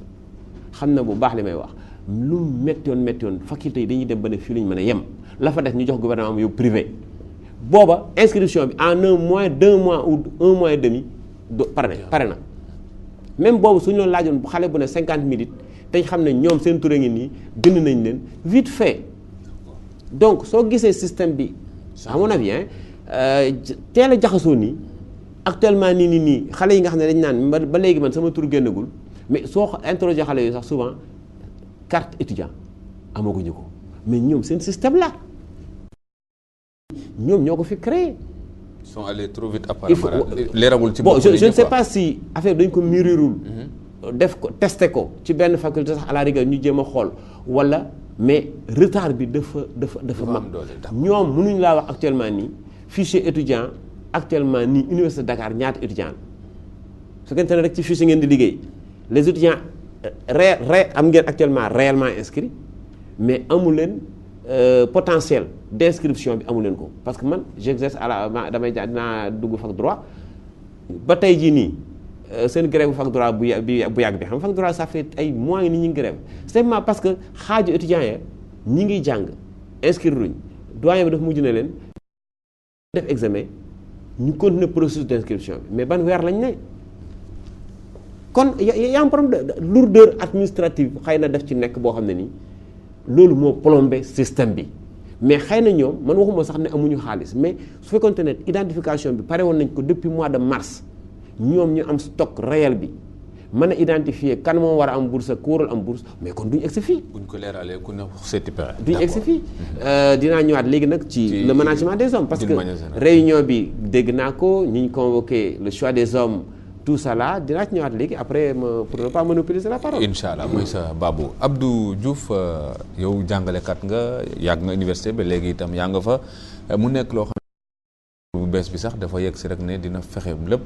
xam na bu baax li may wax lu méttoon faculté yi dañuy dem ba ne fii lañu mën a yem la fa def ñu jox gouvernement yow privé booba inscription bi en 1 mois 2 mois ou 1 mois et demi pare na même boobu suñu loon laajoon bu xale bu ne 50 minutes te xam ne ñoom seen turé ngi nii gën nañ leen vite fait donc soo gisee système bi à mon avis teel a jaxasoo nii actuellement nii xale yi nga xam ne dañ naan ba léegi man sama tur génnagul mais soo interroger xale yooyu sax souvent carte étudiant amaguñu ko mais ñoom seen système là ñoom ñoo ko fi créé. Ils sont allés trop vite apparemment. leeragul ci bon je ne sais pas si affaire dañ ko mûrirul def ko testé ko ci benn faculté sax à la rigueur ñu jéem a xool wala mais retard bi dafa mag ñoom mënuñu laa wax actuellement nii fichier étudiant actuellement nii université Dakar ñaata étudiant su fekkente ne rek ci fichier ngeen di liggéey les étudiants am ngeen actuellement réellement inscrits mais amu leen potentiel d'inscription bi amu leen ko parce que man j'exerce à la damay dinaa dugg fac droit ba tey jii nii seen grève bu fac droit bu yàgg bi xam fac droit ça fait ay mois ni ñu ngi grève simplement parce que xaaju étudiants ya ñi ngi jàng inscrire luñ doyen bi dafa mujj na leen def examen ñu continuer processus d'inscription bi mais ban weer lañ ne kon y a un problème de lourdeur administrative xëy na def ci nekk boo xam ne nii loolu moo plombé système bi mais xëy na ñoom man waxuma sax ne amuñu xaalis mais su fekkoonte ne identification bi pare woon nañ ko depuis mois de mars ñoom ñu am stock réel bi mën a identifier kan moo war a am bourse ak ku warul am bourse mais kon duñu egsi fii. buñ ko leeralee ku ne seeti pexe. duñu egsi fii dinaa ñëwaat léegi nag ci le management des hommes parce que réunion bi dégg naa ko ñi ñu convoqué le choix des hommes tout ça là dinaa ci ñëwaat léegi après pour ne pas monopoliser la parole. incha allah mooy sa Babou Abdou Diouf yow jàngalekat nga yàgg nga université ba léegi itam yaa nga fa mu nekk loo xam ne bu bees bi sax dafa yegg si rek ne dina fexe lépp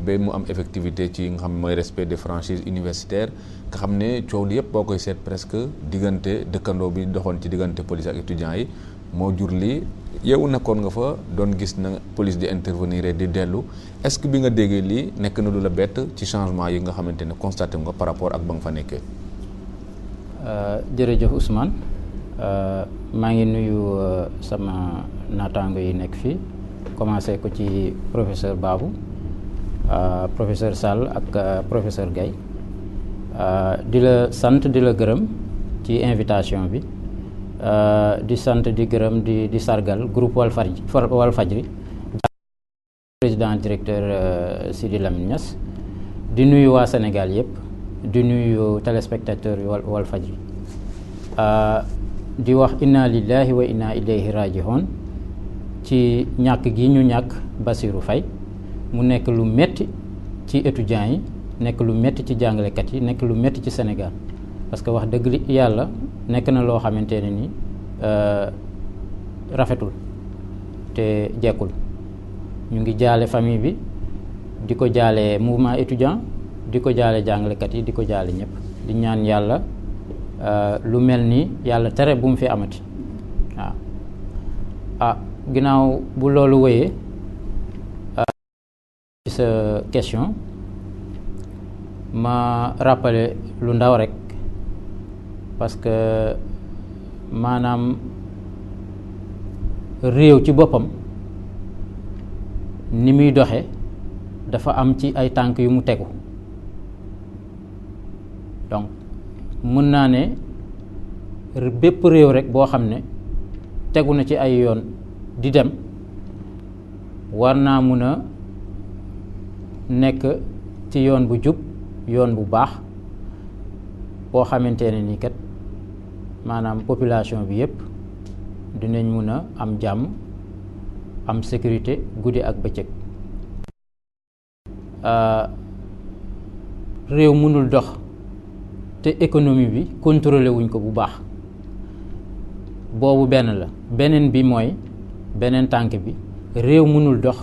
ba mu am effectivité ci nga xam mooy respect des franchises universitaires nga xam ne coow li yëpp boo koy seet presque diggante dëkkandoo bi doxoon ci diggante police ak étudiants yi moo jur lii yow nekkoon nga fa doon gis na police di intervenir di dellu est-ce que bi nga déggee lii nekk na lu la bett ci changement yi nga xamante ne constaté nga par rapport ak ba nga fa nekkee. jërëjëf Ousmane maa ngi nuyu sama naataango yi nekk fii commencé ko ci professeur Babou professeur Sall ak professeur Gaye di la sant di la gërëm ci invitation bi di sant di gërëm di sargal groupe Walfadjri président directeur Sidi Lamine Niass di nuyu waa Sénégal yëpp di nuyu téléspectateurs yu Walfadjri di wax inna lillahi wa inna ilayhi raji'un ci ñàkk gi ñu ñàkk Bassirou Faye mu nekk lu metti ci étudiants yi nekk lu metti ci jàngalekat yi nekk lu metti ci Sénégal parce que wax dëgg yàlla nekk na loo xamante ne ni rafetul te jekkul. ñu ngi jaale famille bi di ko jaale mouvement étudiant di ko jaale jàngalekat yi di ko jaale ñëpp di ñaan yàlla lu mel ni yàlla tere bu mu fi amati waaw ginnaaw bu loolu wéyee ci sa question ma rappeler lu ndaw rek parce que maanaam réew ci boppam ni muy doxe dafa am ci ay tànk yu mu tegu donc mën naa ne bépp réew rek boo xam ne tegu na ci ay yoon di dem war naa mun a nekk ci yoon bu jub yoon bu baax boo xamante ne ni kat maanaam population bi yépp dinañ mun a am jàmm am sécurité guddi ak bëccëg réew mënul dox te économie bi contrôlé wuñ ko bu baax boobu benn la beneen bi mooy beneen tànk bi réew mënul dox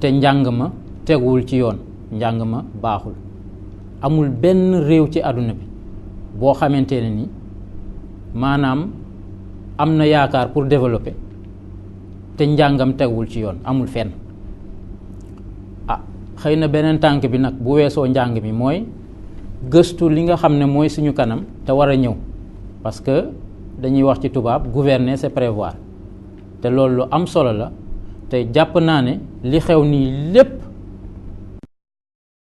te njàng ma teguwul ci yoon njàng ma baaxul amul benn réew ci àdduna bi boo xamante ne ni maanaam am na yaakaar pour développer te njàngam teguwul ci yoon amul fenn xëy na beneen tànk bi nag bu weesoo njàng mi mooy gëstu li nga xam ne mooy suñu kanam te war a ñëw parce que dañuy wax ci tubaab gouverner c'est prévoir te loolu lu am solo la te jàpp naa ne li xew nii lépp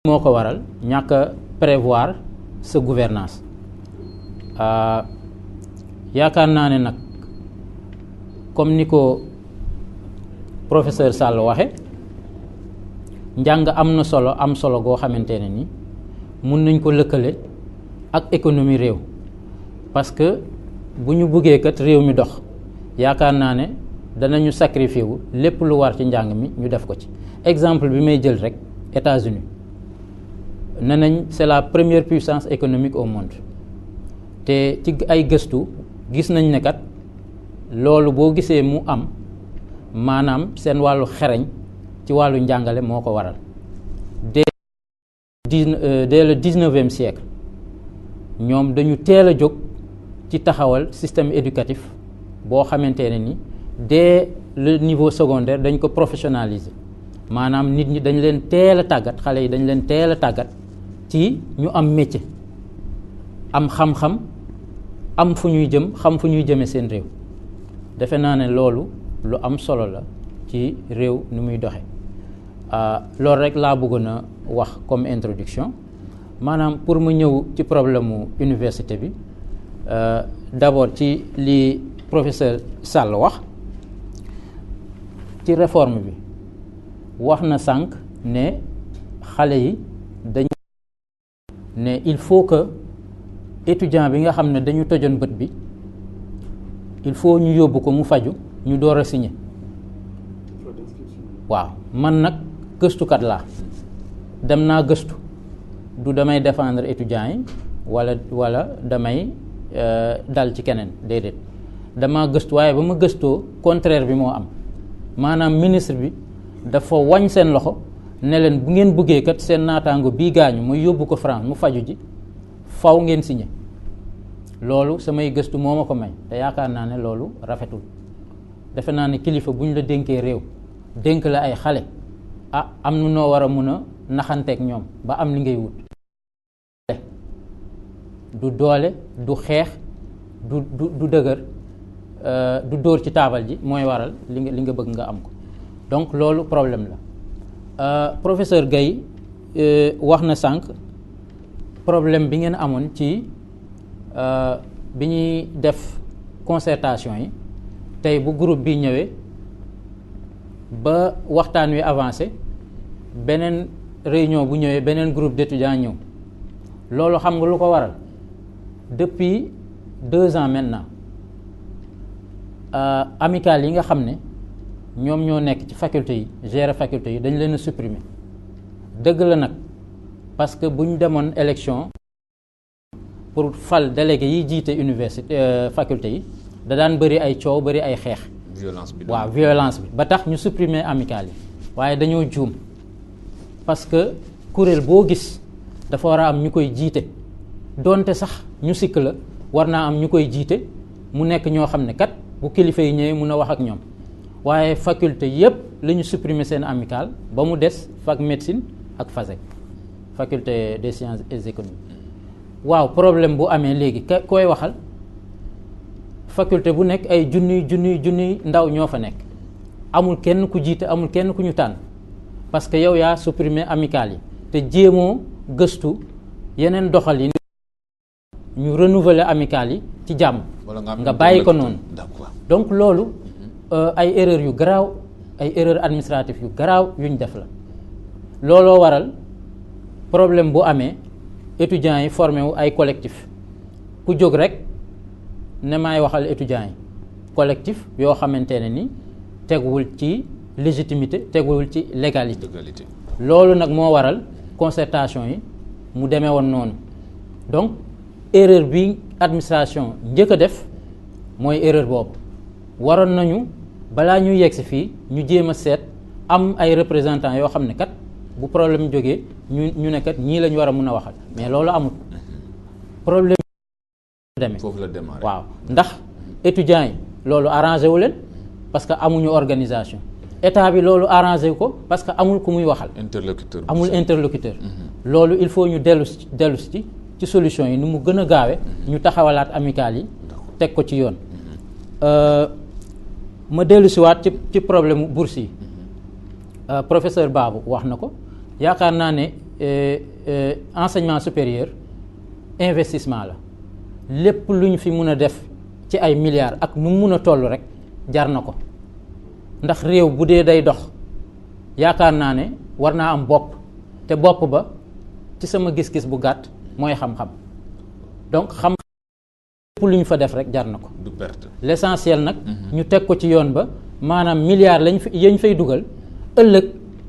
moo ko waral ñàkk a prévoir sa gouvernance yaakaar naa ne nag comme ni ko professeur Sall waxe njàng am na solo goo xamante ne ni mun nañ ko lëkkale ak économie réew parce que bu ñu buggee kat réew mi dox yaakaar naa ne danañu sacrifier wu lépp lu war ci njàng mi ñu def ko ci exemple bi may jël rek États-Unis ne nañ c'est la première puissance économique au monde te ci ay gëstu gis nañ ne kat loolu boo gisee mu am maanaam seen wàllu xereñ ci wàllu njàngale moo ko waral dès le 19e siècle ñoom dañu teel a jóg ci taxawal système éducatif boo xamante ne ni dès le niveau secondaire dañ ko professionnaliser maanaam nit ñi dañ leen teel a tàggat xale yi dañ leen teel a tàggat ci ñu am métier am xam-xam am fu ñuy jëm xam fu ñuy jëme seen réew defe naa ne loolu lu am solo la ci réew nu muy doxe loolu rek laa bëggoon a wax comme introduction maanaam pour mu ñëw ci problème mu université bi d'abord ci li professeur Sall wax ci réforme bi wax na sànq ne xale yi dañu ne il faut que étudiant bi nga xam ne dañu tojoon bët bi il faut ñu yóbbu ko mu faju ñu door a signer waaw man nag gëstukat laa dem naa gëstu du damay défendre étudiants yi wala damay dal ci keneen déedéet dama gëstu waaye ba ma gëstoo contraire bi moo am maanaam ministre bi dafa wañ seen loxo ne leen bu ngeen bëggee kat seen naataango bii gaañu muy yóbbu ko France mu faju ji faw ngeen signé loolu samay gëstu moo ma ko may te yaakaar naa ne loolu rafetul defe naa ne kilifa bu ñu la dénkee réew dénk la ay xale am na noo war a mun a naxanteeg ñoom ba am li ngay wut du doole du xeex du dëgër du dóor ci taabal ji mooy waral li nga bëgg nga am ko donc loolu problème la professeur Gaye wax na sànq problème bi ngeen amoon ci bi ñuy def concertation yi tey bu groupe bi ñëwee ba waxtaan wi avancé beneen réunion bu ñëwee beneen groupe d'étudiants ñëw loolu xam nga lu ko waral depuis 2 ans maintenant amicales yi nga xam ne ñoom ñoo nekk ci faculté yi gérer faculté yi dañ leen a supprimer dëgg la nag parce que bu ñu demoon élection pour fal délégué yi jiite université faculté yi da daan bëri ay coow bëri ay xeex. violence bi waaw violence bi ba tax ñu supprimer amicales yi waaye dañoo juum parce que kuréel boo gis dafa war a am ñu koy jiite donte sax ñu sikk la war naa am ñu koy jiite mu nekk ñoo xam ne kat bu kilifa yi ñëwee mun a wax ak ñoom waaye faculté yépp la ñu supprimer seen amicale ba mu des fac médecine ak FASEC faculté des sciences et économiques waaw problème bu amee léegi koy waxal faculté bu nekk ay junniy ndaw ñoo fa nekk amul kenn ku jiite amul kenn ku ñu tànn parce que yow yaa supprimer amicale yi te jéemoo gëstu yeneen doxal yi ñu renouveler amicale yi ci jàmm nga bàyyi ko noonu donc loolu ay erreur yu garaaw ay erreur administrative yu garaaw yuñ def la looloo waral problème bu amee étudiants yi formé wu ay collectif ku jóg rek ne maay waxal étudiants yi collectif yoo xamante ne ni teguwul ci légitimité teguwul ci légalité loolu nag moo waral concertation yi mu demee woon noonu donc erreur bi administration njëkk a def mooy erreur boobu waroon nañu balaa ñuy yegsi fii ñu jéem a seet am ay représentants yoo xam ne kat bu problème jógee ñu ne kat ñii la ñu war a mun a waxal mais loolu amul problème demee foofu la démarré waaw ndax étudiants yi loolu arrangé wu leen parce que amuñu organisation état bi loolu arrangé wu ko parce que amul ku muy waxal amul interlocuteur loolu il faut ñu dellu ci solution yi ni mu gën a gaawe ñu taxawalaat amicale yi teg ko ci yoon ma dellu siwaat ci problème bourse yi professeur Babou wax na ko yaakaar naa ne enseignement supérieur investissement la lépp lu ñu fi mun a def ci ay milliards ak nu mu mun a toll rek jar na ko ndax réew bu dee day dox yaakaar naa ne war naa am bopp te bopp ba ci sama gis-gis bu gàtt mooy xam-xam donc xam lépp lu ñu fa def rek jar na ko du perte l'essentiel nag ñu teg ko ci yoon ba maanaam milliards yañ fay dugal ëllëg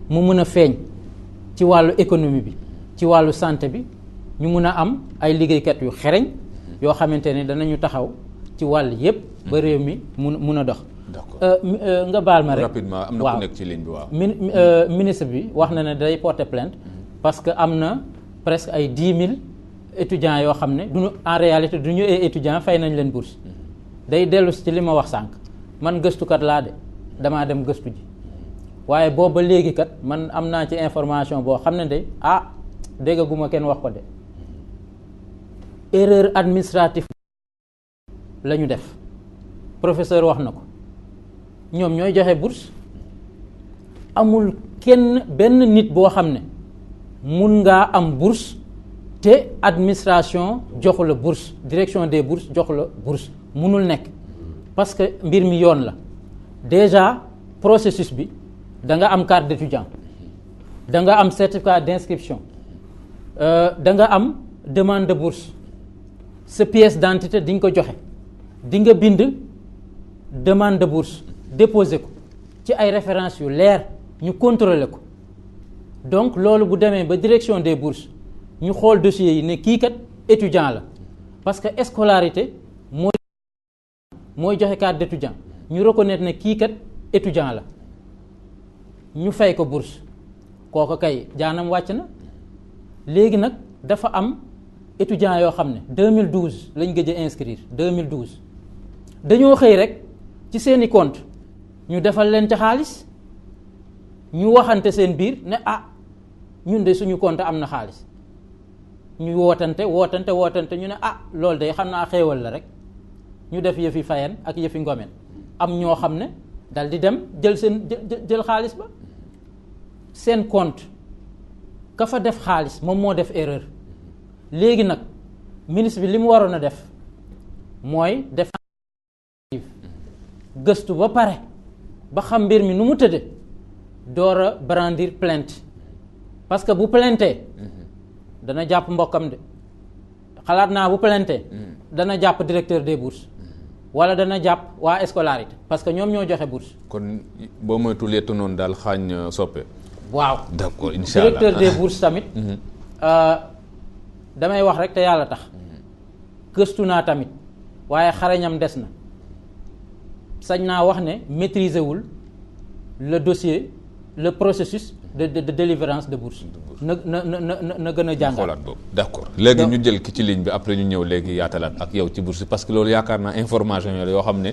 mu mun a feeñ ci wàllu économie bi ci wàllu santé bi ñu mun a am ay liggéeykat yu xereñ yoo xamante ne danañu taxaw ci wàll yépp ba réew mi mun a dox. nga baal ma rek rapidement am na ku nekk ci ligne bi waaw. ministre bi wax na ne day porter plainte parce que am na presque ay 10 000 étudiants yoo xam ne duñu en réalité du ñu ay étudiants fay nañ leen bourse day dellu ci li ma wax sànq man gëstukat laa de damaa dem gëstu ji waaye boobu ba léegi kat man am naa ci information boo xam ne de déggaguma kenn wax ko de erreur administrative la ñu def professeur wax na ko ñoom ñooy joxe bourse amul benn nit boo xam ne mun ngaa am bourse te administration joxu la bourse direction des bourses joxu la bourse munul nekk parce que mbir mi yoon la déjà processus bi da nga am carte d'étudiant da nga am certificat d'inscription da nga am demande de bourse sa pièce d'identité di nga ko joxe di nga bind demande de bourse déposer ko ci ay références yu leer ñu contrôler ko donc loolu bu demee ba direction des bourses ñu xool dossier yi ne kii kat étudiant la parce que scolarité mooy joxe carte d'étudiant ñu reconnaître ne kii kat étudiant la ñu fay ko bourse kooku kay jaanam wàcc na léegi nag dafa am étudiants yoo xam ne 2012 lañ gëj a inscrire 2012 dañoo xëy rek ci seeni compte ñu defal leen ca xaalis ñu waxante seen biir ne ñun de suñu compte am na xaalis ñu wootante ñu ne loolu de xam naa xéewal la rek ñu def yëfi fayen ak yëfi ngomen am ñoo xam ne dal di dem jël xaalis ba seen compte ka fa def xaalis moom moo def erreur léegi nag ministre bi li mu waroon a def mooy def gëstu ba pare ba xam mbir mi nu mu tëdde door a brandir plainte parce que bu plainte dana jàpp mbokkam de xalaat naa bu plainte dana jàpp directeur des bourses wala dana jàpp waa scolarité parce que ñoom ñoo joxe bourse. kon boo moytuwul yettu noonu daal xaañ soppe. waaw d'accord incha allah directeur des bourses tamit. damay wax rek te yàlla tax. gëstu naa tamit waaye xarañam des na sañ naa wax ne maîtriser wul le dossier le processus de délivrance de bourse. na gën a jàngal xoolaat boobu d'accord léegi ñu jël ki ci ligne bi après ñu ñëw léegi yaatalaat ak yow ci bourse parce que loolu yaakaar naa information yooyu yoo xam ne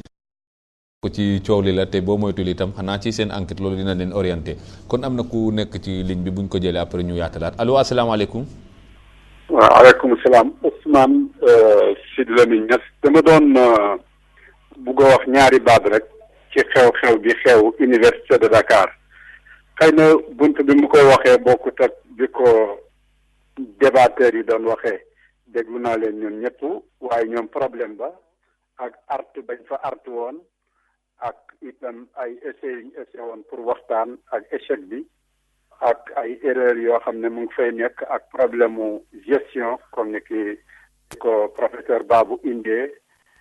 ko ci coow li la te boo moytul itam xanaa ci seen enquête loolu dina leen orienté kon am na ku nekk ci ligne bi buñ ko jëlee après ñu yaatalaat allo asalaamaaleykum. waaw aleykum salaam Ousmane Sidy Lamine Niass dama doon bugg a wax ñaari baat rek ci xew-xew bi xew Université de Dakar xëy na bunt bi mu koy waxee bokkut ak bi ko débatteurs yi doon waxee déglu naa leen ñun ñëpp waaye ñoom problème ba ak artu bañ fa artu woon ak itam ay essais yi ñu essayé woon pour waxtaan ak échec bi ak ay erreurs yoo xam ne mu ngi fay nekk ak problème mu gestion comme ni ki ko professeur Babou indee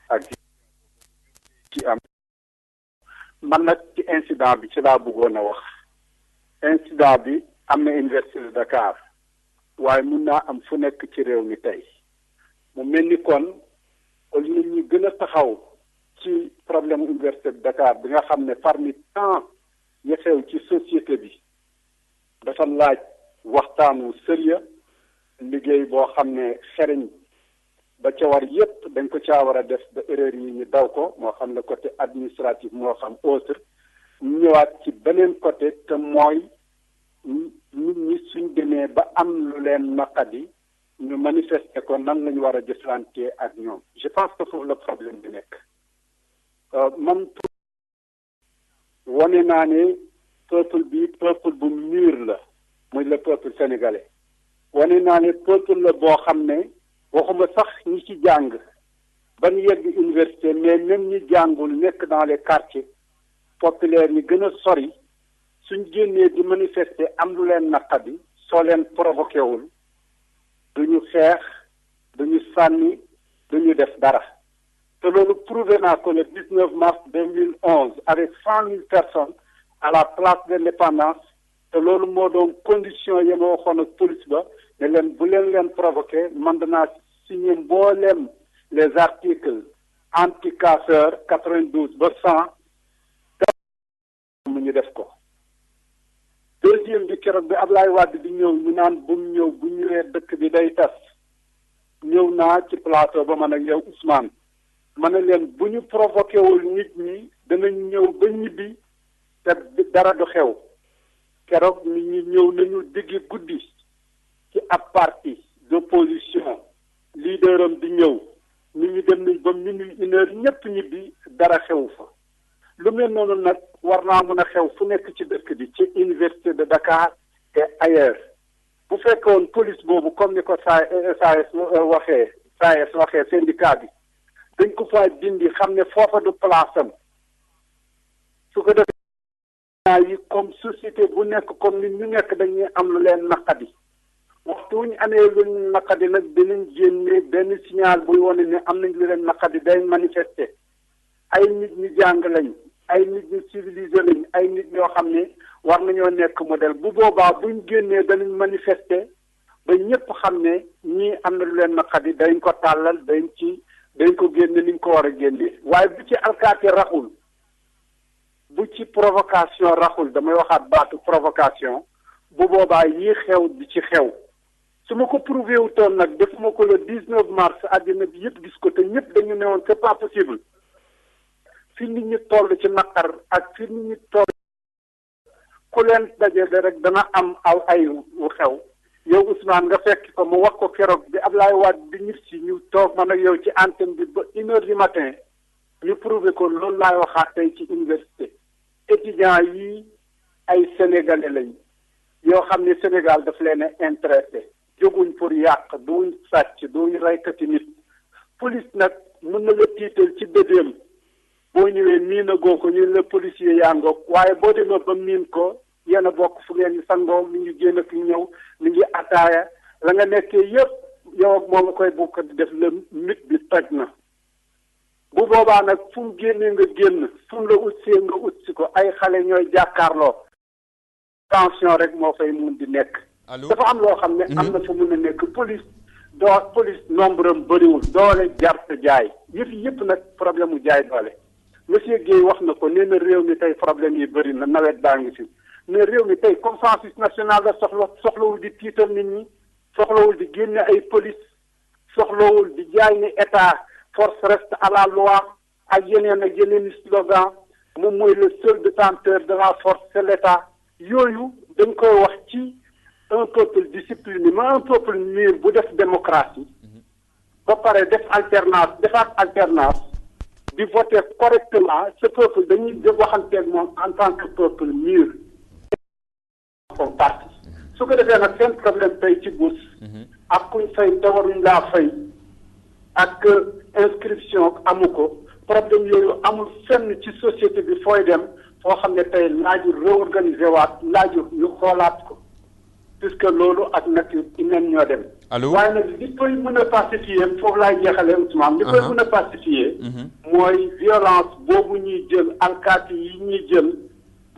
ak ci am man nag ci incident bi ci laa bëggoon a wax incident bi am na Université de Dakar waaye mun naa am fu nekk ci réew mi tey mu mel ni kon au lieu ñu gën a taxaw ci problème Université de Dakar bi nga xam ne parmi tant yi xew ci société bi dafa laaj waxtaan wu sérieux liggéey boo xam ne xereñ ba ca war yépp dañ ko caa war a def ba erreur yi ñu daw ko moo xam ne côté administratif moo xam autre ñu ñëwaat ci beneen côté te mooy nit ñi suñ demee ba am lu leen naqadi ñu manifester ko nan lañu war a jëflante ak ñoom je pense que foofu le problème bi nekk man wane naa ne peuple bi peuple bu mûr la muy le peuple sénégalais wane naa ne peuple la boo xam ne waxuma sax ñi ci jàng ban yegg université mais même ñi jàngul nekk dans les quartiers populaires yi gën a sori suñ génnee di manifester am lu leen naqadi soo leen provoqué wul duñu xeex duñu sànni duñu def dara te loolu prouvé naa ko le 19 mars 2011 avec 100 000 personnes à la place de l'Indépendance te loolu moo doon condition yi ma waxoon ak police ba ne leen bu leen provoqué man danaa signé mbooleem les articles anti-casseurs 92 ba 100 mu ñu def ko. deuxième bi keroog bi Ablaye Wade di ñëw ñu naan bu mu ñëw bu ñëwee dëkk bi day tas ñëw naa ci plateau ba man ak yow Ousmane ma ne leen bu ñu provoqué wul nit ñi danañ ñëw ba ñibbi te dara du xew keroog nit ñi ñëw nañu diggi guddi ci ab parti d'opposition leader am di ñëw nit ñi dem nañ ba minuit une heure ñëpp ñibbi dara xew fa lu mel noonu nag war naa mën a xew fu nekk ci dëkk bi ci Université de Dakar et ailleurs bu fekkoon police boobu comme ni ko SAES waxee syndicat bi dañ ko fa dindi xam ne foofa du place am su ko defee yi comme société bu nekk comme ni ñu nekk dañuy am lu leen naqadi waxtu wu ñu amee lu leen naqadi nag dinañ génne benn signal buy wane ne am nañ lu leen naqadi day manifester ay nit ñu jàng lañ ay nit ñu civilisé lañ ay nit ñoo xam ne war nañoo nekk modèle bu boobaa buñ génnee danañ manifester ba ñëpp xam ne ñii am na lu leen naqadi dañ ko tàllal dañ ko génne ni ñu ko war a génnee waaye bu ci alkaati raxul bu ci provocation raxul damay waxaat baatu provocation bu boobaa yii xew di ci xew su ma ko prouvé wu toon nag defuma ko le 19 mars àddina bi yëpp gis ko te ñëpp dañu ne woon c'est pas possible fi nit ñi toll ci naqar ak fi nit ñi toll ku leen dajale rek dana am aw ay wu xew yow Ousmane nga fekk ko mu wax ko keroog bi Ablaye Wade bi ñib si ñu toog man ak yow ci antenne bi ba 1h du matin ñu prouvé ko loolu laay waxaat tey ci université étudiants yi ay sénégalais lañ yoo xam ne Sénégal daf leen a intéressé jóguñ pour yàq duñ sàcc duñ reykati nit police nag mën na la tiital ci dëddeem boo ñëwee miin a goo ko ñu la policier yaa ngoog waaye boo demee ba miin ko yéen a bokk fu ngeen sangoo mi ngi génn ak ñëw mi ngi ataaya la nga nekkee yëpp yow ak moom nga koy bokk di def le mit bi toj na bu boobaa nag fu mu génnee nga génn fu mu la utsee nga utsi ko ay xale ñooy jàkkaarloo tension rek moo fay mun di nekk dafa am loo xam ne am na fa mun a nekk police nombre am bëriwul doole jarte jaay yëpp nag problème mu jaay doole monsieur Guèye wax na ko nee na réew mi tey problème yi bëri na nawet baa ngi fi mais réew mi tey consensus national la soxlawul di tiital nit ñi soxlawul di génne ay police soxlawul di jaay ni état force reste à la loi ak yeneen slogan moom mooy le seul détenteur de la force c'est l'état yooyu dañ koy wax ci un peuple discipliné mais un peuple mûr bu def démocratie ba pare defaat alternance di voter correctement ce peuple dañuy waxanteeg moom en tant que peuple mûr comme parti su ko defee nag seen problème tey ci bourse ak kuñ fay te waruñ laa fay ak inscription amu ko problème yooyu amul fenn ci société bi fooy dem foo xam ne tey laaju réorganiser waat laaju ñu xoolaat ko puisque loolu ak nature humaine ñoo dem. allo waaye nag li koy mën a pacifier foofu laay jeexalee Ousmane. li koy mën a pacifier. mooy violence boobu ñuy jël alkaati yi ñuy jël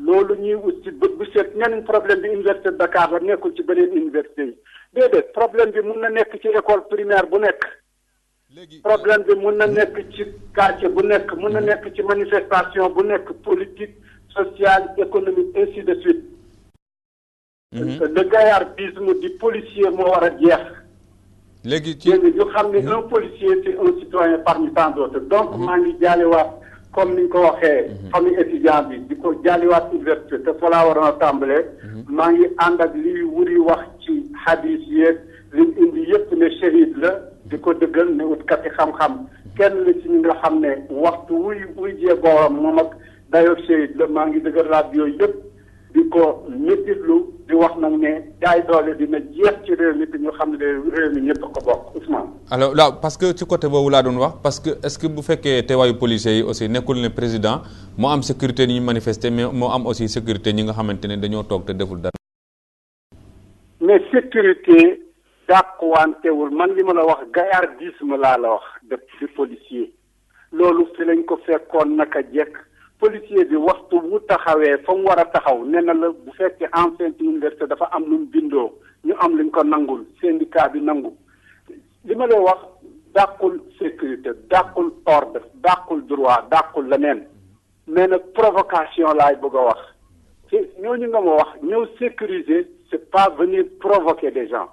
loolu ñuy ut ci bët bu set ñenn problème bi université de Dakar la nekkul ci beneen université yi déedéet problème bi mun na nekk ci école primaire bu nekk. problème bi mun na nekk ci quartier bu nekk mun na nekk ci manifestation bu nekk politique sociale économique ainsi de suite. le gaillardisme du policier moo war a jeex. léegi ci ñu xam ne un policier c'est un citoyen parmi tant d'autres donc maa ngi jaaliwaat comme ni ñu ko waxee famille étudiant bi di ko jaaliwaat université te fa laa waroon a tàmbalee maa ngi ànd ak li wuri wax ci hadis yeeg li indi yëpp ne shahid la di ko dëggal ne utkati xam-xam kenn la ci ñi nga xam ne waxtu wuy jee booram moom ak dayoo shahid la maa ngi dëggal laat yooyu yëpp di ko méttitlu di wax nag ne jaay doole dina jeex ci réew mi te ñu xam ne réew mi ñëpp ko bokk Ousmane. alors là parce que ci côté boobu laa doon wax parce que est-ce que bu fekkee teewaayu policiers yi aussi nekkul ne président moo am sécurité ni ñu manifester mais moo am aussi sécurité ñi nga xamante ne dañoo toog te deful dara. mais sécurité dàquwantewul man li ma la wax gaillardisme laa la wax de policier loolu fi lañ ko fekkoon naka jekk. policier bi waxtu bu taxawee fa mu war a taxaw nee na la bu fekkee enceinte université dafa am lu mu bindoo ñu am luñ ko nangul syndicat bi nangu li ma lay wax dàqul sécurité dàqul ordre dàqul droit dàqul leneen mais nag provocation laay bëgg a wax ci ñooñu nga ma wax ñëw sécuriser c'est pas venir provoquer des gens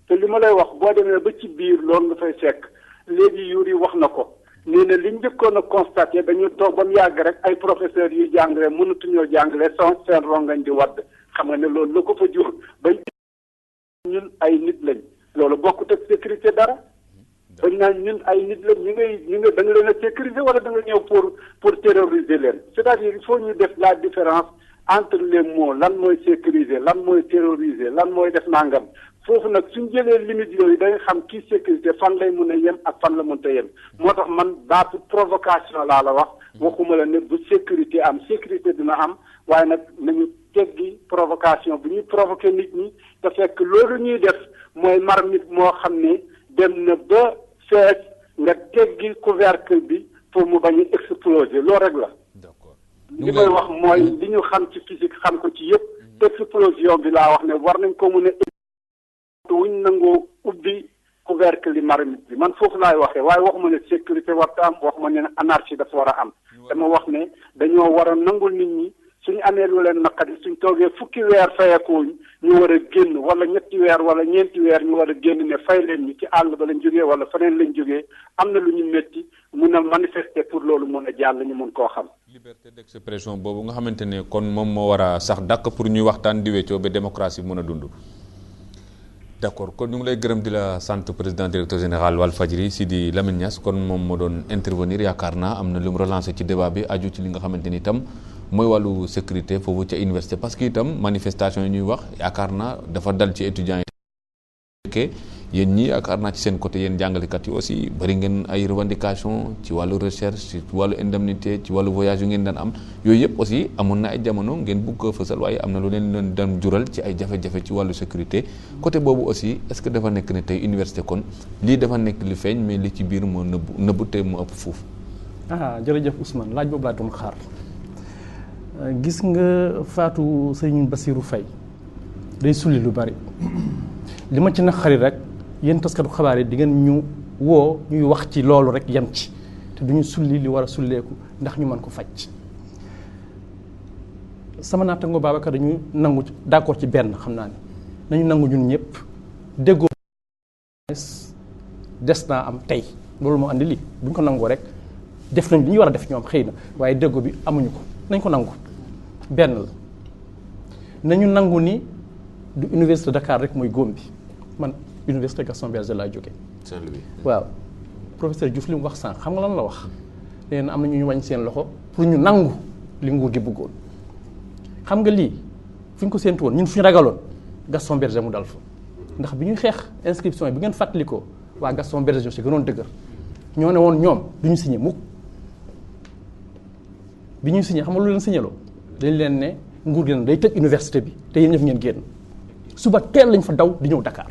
te li ma lay wax boo demee ba ci biir loolu nga fay fekk léegi Yuri wax na ko nee na li njëkkoon a constaté dañu toog ba mu yàgg rek ay professeurs yuy jàngale mënatuñoo jàngale seen rongañ di wadd xam nga ne loolu la ko fa jur ba ñun ay nit lañ loolu bokkut ak sécurité dara bañ naan ñun ay nit lañ ñu nga da nga leen a sécuriser wala da nga ñëw pour terroriser leen c'est-à-dire il faut ñu def la différence entre les mots lan mooy sécuriser lan mooy terroriser lan mooy def nangam foofu nag suñ jëlee limite yooyu da nga xam kii sécurité fan lay mën a yem ak fan la mënta yem moo tax man baatu provocation laa la wax waxuma la ne bu sécurité am sécurité dina am waaye nag nañu teggi provocation bu ñuy provoquer nit ñi te fekk loolu ñuy def mooy marmite moo xam ne dem na ba fees nga teggi couvercle bi pour mu bañ a exploser loolu rek la li may wax mooy li ñu xam ci physique xam ko ci yëpp explosion bi laa wax ne war nañ ko mën a wuñ nangoo ubbi couvercle li marmite bi man foofu laay waxee waaye waxuma ne sécurité warta am waxuma ne anarchie dafa war a am dama wax ne dañoo war a nangul nit ñi suñu amee lu leen naqari suñ toogee fukki weer fayeekuñ ñu war a génn wala ñetti weer wala ñeenti weer ñu war a génn ne fay leen ñi ci àll ba lañ jógee wala feneen lañ jógee am na lu ñu métti mun a manifester pour loolu mun a jàll ñu mun koo xam. liberté d'expression boobu nga xamante ne kon moom moo war a sax dàkk pour ñuy waxtaan di weccoo ba démocratie mën a dund. d'accord kon ñu ngi lay gërëm di la sant président directeur général Walfadjri Sidi Lamine Niass kon moom moo doon intervenir yaakaar naa am na lu mu relancé ci débat bi aju ci li nga xamante ni itam mooy wàllu sécurité foofu ca université parce que itam manifestation yi ñuy wax yaakaar naa dafa dal ci étudiants yi yéen ñii yaakaar naa ci seen côté yéen jàngalekat yi aussi bari ngeen ay revendication ci wàllu recherche ci wàllu indemnité ci wàllu voyage yu ngeen daan am yooyu yëpp aussi amoon na ay jamono ngeen bugg ko fësal waaye am na lu leen doon jural ci ay jafe-jafe ci wàllu sécurité côté boobu aussi est-ce que dafa nekk ne tey université kon lii dafa nekk li feeñ mais li ci biir moo nëbbu te mu ëpp foofu. Jërëjëf Ousmane laaj boobu laa doon xaar gis nga Fatou Sëriñ Bassirou Faye day sulli lu bari li ma ci naqari rek yéen taskatu xabaar yi di ngeen ñu woo ñuy wax ci loolu rek yem ci te duñu sulli li war a sulleeku ndax ñu mën ko faj. sama naataango Babacar dañu nangu d'accord ci benn xam naa ne nañu nangu ñun ñëpp déggoo des naa am tey loolu moo andi lii bu ñu ko nangoo rek def nañ li ñu war a def ñoom xëy na waaye déggoo bi amuñu ko nañ ko nangu benn la nañu nangu ni du université Dakar rek mooy góom bi man université Gaston Berger laa jógee. waaw professeur Diouf li mu wax sànq xam nga lan la wax nee na am na ñu wàññi seen loxo pour ñu nangu li nguur gi bëggoon xam nga lii fu ñu ko séentu woon ñun fu ñu ragaloon Gaston Berger mu dal fa ndax bi ñuy xeex inscription yi bi ngeen fàttalikoo waa Gaston Berger si gënoon dëgër ñoo ne woon ñoom du ñu signé mukk bi ñuy signé xam nga lu leen signéloo dañ leen ne nguur gi day tëj université bi te yéen ñëpp ngeen génn suba teel lañ fa daw di ñëw Dakar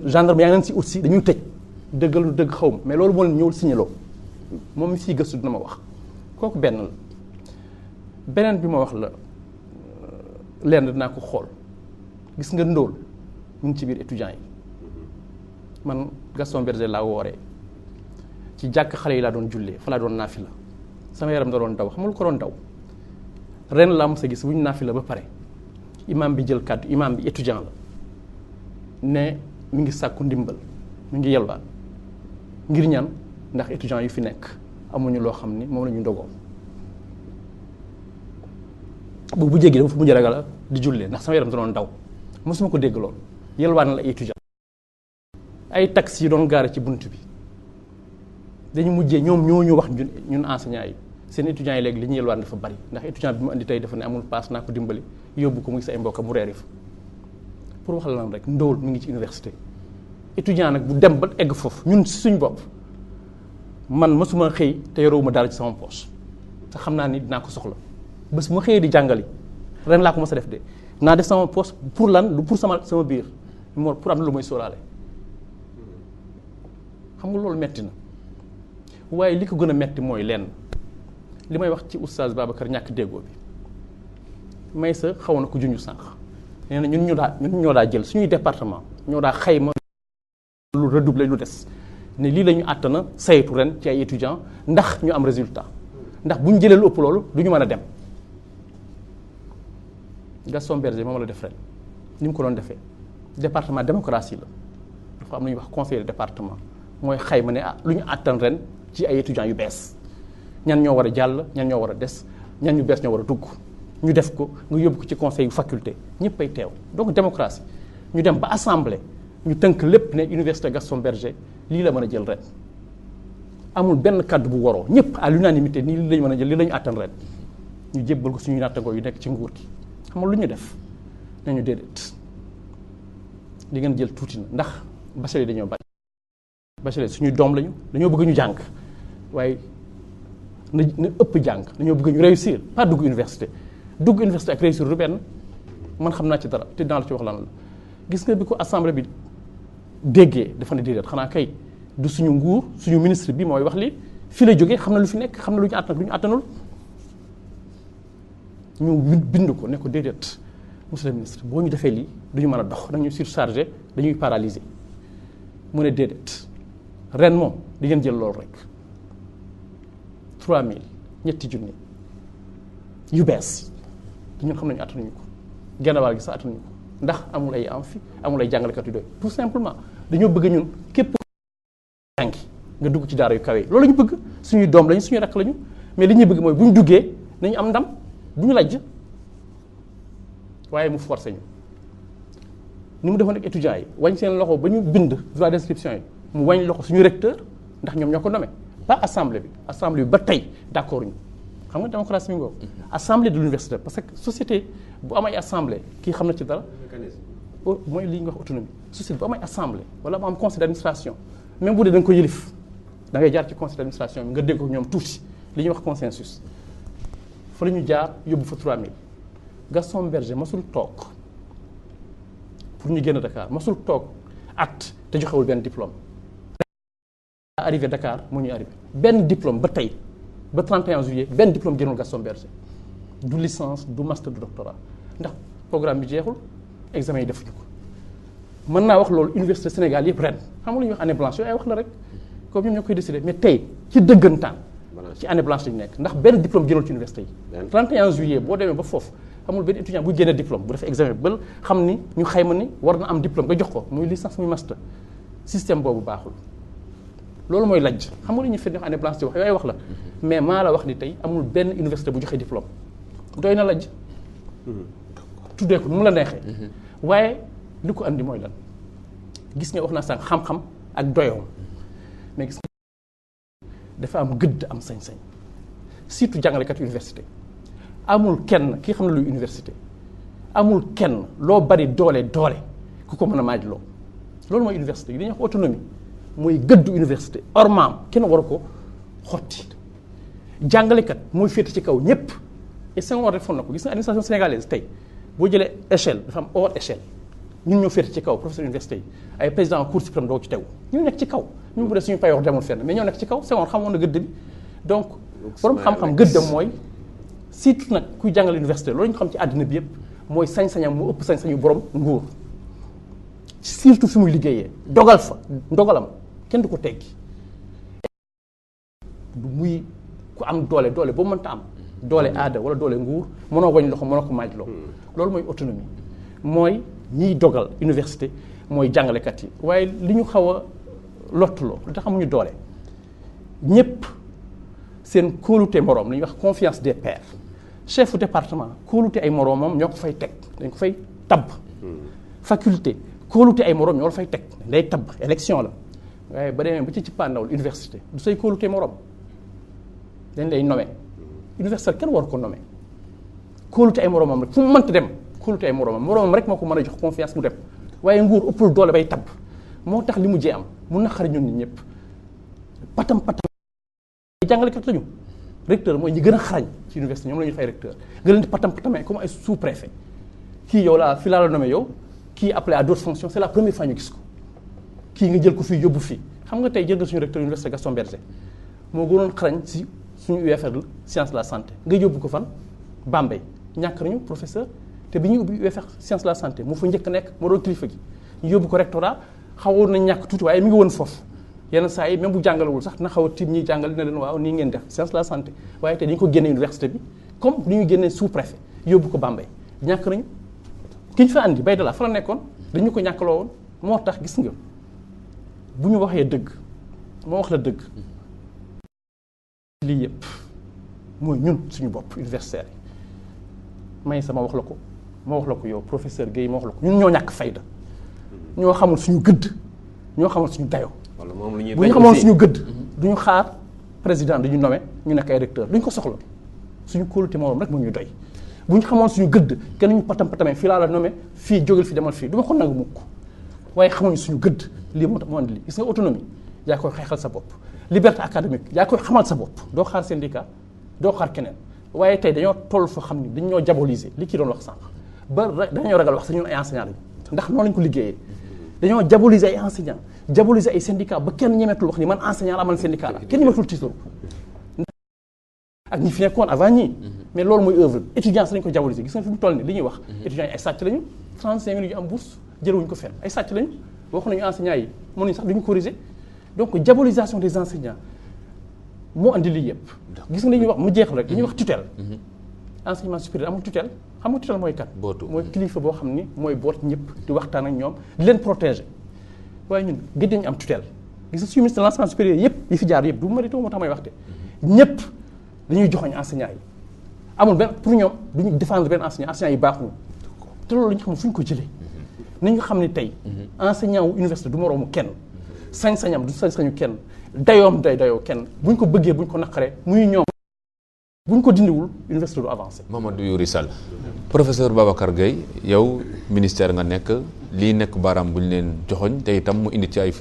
gendarme yaa ngi leen si aussi dañuy tëj dëggal lu dëgg xaw ma mais loolu moo leen ñëwul signéloo moom mi siy gëstu dina ma wax kooku benn la beneen bi ma wax la lenn dinaa ko xool gis nga ndóol mu ngi ci biir étudiants yi man Gaston Berger laa wooree ci jàkk xale yi laa doon jullee fa laa doon naafila sama yaram da doon daw xam nga lu ko doon daw ren laa mos a gis bu ñu naafila ba pare imam bi jël kàddu imam bi étudiant la ne mi ngi sàkku ndimbal mi ngi yelwaan ngir ñaan ndax étudiants yu fi nekk amuñu loo xam ni moom la ñu ndogoo bu jéggi dafa fu mujj ragal di jullee ndax sama yaram da doon daw mosuma ko dégg lool yelwaan la ay étudiant ay taxi yi doon gaare ci bunt bi dañu mujjee ñoom ñoo ñu wax ñun enseignants yi seen étudiants yi léegi li ñu yelwaan dafa bari ndax étudiant bi mu andi tey dafa ne amul paas naa ko dimbali yóbbu ko muy sa ay mbokk mu reeri fa pour wax la lan rek ndóol mi ngi ci université étudiant nag bu dem ba egg foofu ñun si suñ bopp man mësuma xëy te yorewuma dara ci sama poche te xam naa ni dinaa ko soxla bés bu ma xëyee di jàngali ren laa ko mës a def de naa def sama poche pour lan lu pour sama biir moo pour am na lu may sóoraale xam nga loolu metti na waaye li ko gën a metti mooy lenn li may wax ci oustaz Babacar ñàkk déggoo bi may sa xaw na ko junju sànq nee na ñun ñoo daa jël suñuy département ñoo daa xayma lu redoubler lu des ne lii la ñu àttana saytu ren ci ay étudiants ndax ñu am résultat ndax bu ñu jëlee lu ëpp loolu du ñu mën a dem Gaston Berger moom la def ren ni mu ko doon defee département démocratie la dafa am lu ñuy wax conseil de département mooy xayma ne lu ñu àttan ren ci ay étudiants yu bees ñan ñoo war a jàll ñan ñoo war a des ñan ñu bees ñoo war a dugg ñu def ko nga yóbbu ko ci conseil yu faculté ñëpp ay teew donc démocratie ñu dem ba assemblée ñu tënk lépp ne université Gaston Berger lii la mën a jël ren amul benn kàddu bu waroo ñëpp à l'unanimité nii lii lañu mën a jël lii la ñu àttan ren ñu jébbal ko suñuy nattangoo yu nekk ci nguur gi xam nga lu ñu def nañu déedéet li ngeen jël tuuti na ndax bachelier dañoo bari bachelier suñuy doom lañu dañoo bëgg ñu jàng waaye na ëpp jàng dañoo bëgg ñu réussir pas dugg université ak réussir du benn man xam naa ci dara te dinaa la ci wax lan la gis nga bi ko assemblée bi déggee dafa ne déedéet xanaa kay du suñu nguur suñu ministre bi mooy wax li fi la jógee xam na lu fi nekk xam na lu ñu àttan lu ñu àttanul ñu bind ko ne ko déedéet monsieur le ministre boo ñu defee lii duñu mën a dox dañuy surchargé dañuy paralysé mu ne déedéet ren moom di ngeen jël loolu rek 3000 ñetti junni yu bees ñun xam nañu attanuñu ko genn wàll gi sax attanuñu ko ndax amul ay amphi amul ay jàngalekat yu doy tout simplement dañoo bëgg ñun képp jàngi nga dugg ci daara yu kawe yi loolu la ñu bëgg suñuy doom lañu suñuy rakk lañu mais li ñuy bëgg mooy bu ñu duggee nañu am ndam bu ñu lajj waaye mu forcé ñu ni mu defoon ak étudiants yi wañ seen loxo ba ñu bind droit d'inscription yi mu wañ loxo suñu recteur ndax ñoom ñoo ko nommé pas assemblée bi ba tey d'accord ñu xam nga démocratie mi ngoo assemblée de l'université parce que société bu am ay assemblée kii xam na ci dara mooy li ñuy wax autonomie société bu amay assemblée wala mu am conseil d'administration même bu dee da nga ko yëlif da ngay jaar ci conseil d'administration bi nga dégg ko ñoom tuuti li ñuy wax consensus fa la ñu jaar yóbbu fa 3000 Gaston Berger masul toog pour ñu génn Dakar masul toog at te joxewul benn diplôme. arrivé Dakar moo ñuy arrivé benn diplôme ba tey ba 31 juillet benn diplôme génnul Gaston Berger du licence du master du doctorat ndax programme bi jeexul examen yi defuñu ko mën naa wax loolu université Sénégal yëpp ren xam nga lu ñuy wax année blanche yooyu ay wax la rek comme ñoom ñoo koy décider mais tey ci dëggantaan ci année blanche lañu nekk ndax benn diplôme génnul ci université yi 31 juillet boo demee ba foofu amul benn étudiant bu génnee diplôme bu defee examen ba xam ni ñu xayma ni war na am diplôme nga jox ko muy licence muy master système boobu baaxul loolu mooy lajj xam nga lu ñuy fi def année blanche di wax yooyu wax la mais maa la wax ni tey amul benn université bu joxe diplôme doy na lajj tuddee ko nu mu la neexee waaye li ko andi mooy lan gis nga wax naa sànq xam-xam ak doyoom mais gis nga dafa am gëdd am sañ-sañ surtout jàngalekat université amul kenn ki xam ne luy université amul kenn loo bari doole ku ko mën a maaj loo loolu mooy université yi dañuy wax autonomie mooy gëddu université ormaam kenn war a ko xotti jàngalekat mooy féete ci kaw ñëpp et Senghor defoon na ko gis nga administration sénégalaise tey boo jëlee échelle dafa am hors échelle ñun ñoo féete ci kaw professeur université yi ay président cour suprême doo ci tegu ñu nekk ci kaw ñu bu dee suñu payoor demul fenn mais ñoo nekk ci kaw Senghor xamoon na gëdd bi donc borom xam-xam gëddam mooy surtout nag kuy jàngale université loolu ñu xam ci àddina bi yëpp mooy sañ-sañam mu ëpp sañ-sañu borom nguur surtout fi muy liggéeyee dogal fa ndogalam kenn du ko teggi du muy ku am doole boo mënta am doole aada wala doole nguur mënoo wañ loxo mënoo ko maaj loo loolu mooy autonomie mooy ñiy dogal université mooy jàngalekat yi waaye li ñu xaw a lottuloo lu tax amuñu doole ñëpp seen kóolute moroom la ñuy wax confiance des pairs chef département kóolute ay moroomam ñoo ko fay teg dañ ko fay tabb faculté kóolute ay moroom ñoo la fay teg day tabb élection la waaye ba demee ba ci pànnawul université du say kóolute moroom dañ lay nommé université kenn war ko nommé kóolute ay moroomam rek fu mu mënta dem kóolute ay moroomam rek moo ko mën a jox confiance mu dem waaye nguur ëppul doole bay tabb moo tax li mu jee am mun na xari ñun nit ñëpp patam jàngalekat lañu recteur mooy ñi gën a xarañ ci université ñoom la ñuy fay recteur nga leen di patamee comme ay sous préfet kii yow laa fi laa la nommé yow kii appelé à d'autres fonctions c'est la première fois ñu gis ko kii nga jël ko fii yóbbu fii xam nga tey jël nga suñu recteur université Gaston Berger moo gënoon xarañ si suñu UFR science de la santé nga yóbbu ko fan Bambey ñàkk nañu professeur te bi ñu ubbi UFR science de la santé moo fa njëkk nekk moo doon kilifa gi ñu yóbbu ko rectorat xawoon nañ ñàkk tuuti waaye mi ngi woon foofu yenn saa yi même bu jàngalewul sax na xaw a tiim ñiy jàngale na leen waaw nii ngeen def science de la santé waaye te dañu ko génne université bi comme ni ñu génnee sous préfet yóbbu ko Bambey ñàkk nañu ki ñu fa andi bay de la fa la nekkoon dañu ko ñàkkaloo woon moo tax gis nga bu ñu waxee dëgg moo wax la dëgg lii yëpp mooy ñun suñu bopp universitaires yi may sama wax la ko moo wax la ko yow professeur Guèye moo wax la ko ñun ñoo ñàkk fayda ñoo xamul suñu gëdd ñoo xamul suñu dayo bu ñu xamoon suñu gëdd duñu xaar président dañu nommé ñu nekk ay recteur duñ ko soxla suñu kóolute moom rek moo ñuy doy bu ñu xamoon suñu gëdd kenn ñu patamee fii laa la nommé fii jógal fi demal fii du ma ko nangu mukk waaye xamuñu suñu gëdd lii moo tax moo andi lii gis nga autonomie yaa koy xeexal sa bopp liberté académique yaa koy xamal sa bopp doo xaar syndicat doo xaar keneen waaye tey dañoo toll foo xam ni dañ ñoo diaboliser li kii doon wax sànq ba dañoo ragal wax sax ñun ay enseignants lañu ndax noonu lañ ko liggéeyee dañoo diaboliser ay enseignants diaboliser ay syndicats ba kenn ñemetul wax ni man enseignant la man syndicat la kenn ñemetul tiitoo ak ñi fi nekkoon avant ñii mais loolu mooy œuvre étudiants lañ ko diaboliser gis nga fi mu toll ni li ñuy wax étudiants yi ay sàcc lañu 35 000 yu am bourse jëlewuñu ko fenn ay sàcc lañu wax nañu enseignants yi mënuñu sax duñu corriger donc diabolisation des enseignants moo andi lii yëpp gis nga li ñuy wax mu jeexal rek li ñuy wax tutelle enseignement supérieur amul tutelle xam nga tutelle mooy kat mooy kilifa boo xam ni mooy boot ñëpp di waxtaan ak ñoom di leen protéger waaye ñun gëj nañu am tutelle gis nga suñu ministre de l'enseignement supérieur yëpp yi fi jaar yëpp du mérite moo tax may waxte ñëpp dañuy joxoñ enseignants yi amul benn pour ñoom duñu défendre benn enseignants yi baaxuñu te loolu la ñu xam fu ñu ko jëlee nañu xam ni tey enseignant wu université du moroomu kenn sañ-sañam du sañ-sañu kenn dayoom dayoo kenn buñ ko bëggee buñ ko naqaree muy ñoom bu ñu ko dindiwul université du avancé. Mamadou Youri Sall professeur Babacar Gueye yow ministère nga nekk lii nekk baaraam bu ñu leen joxoñ te itam mu indi ci ay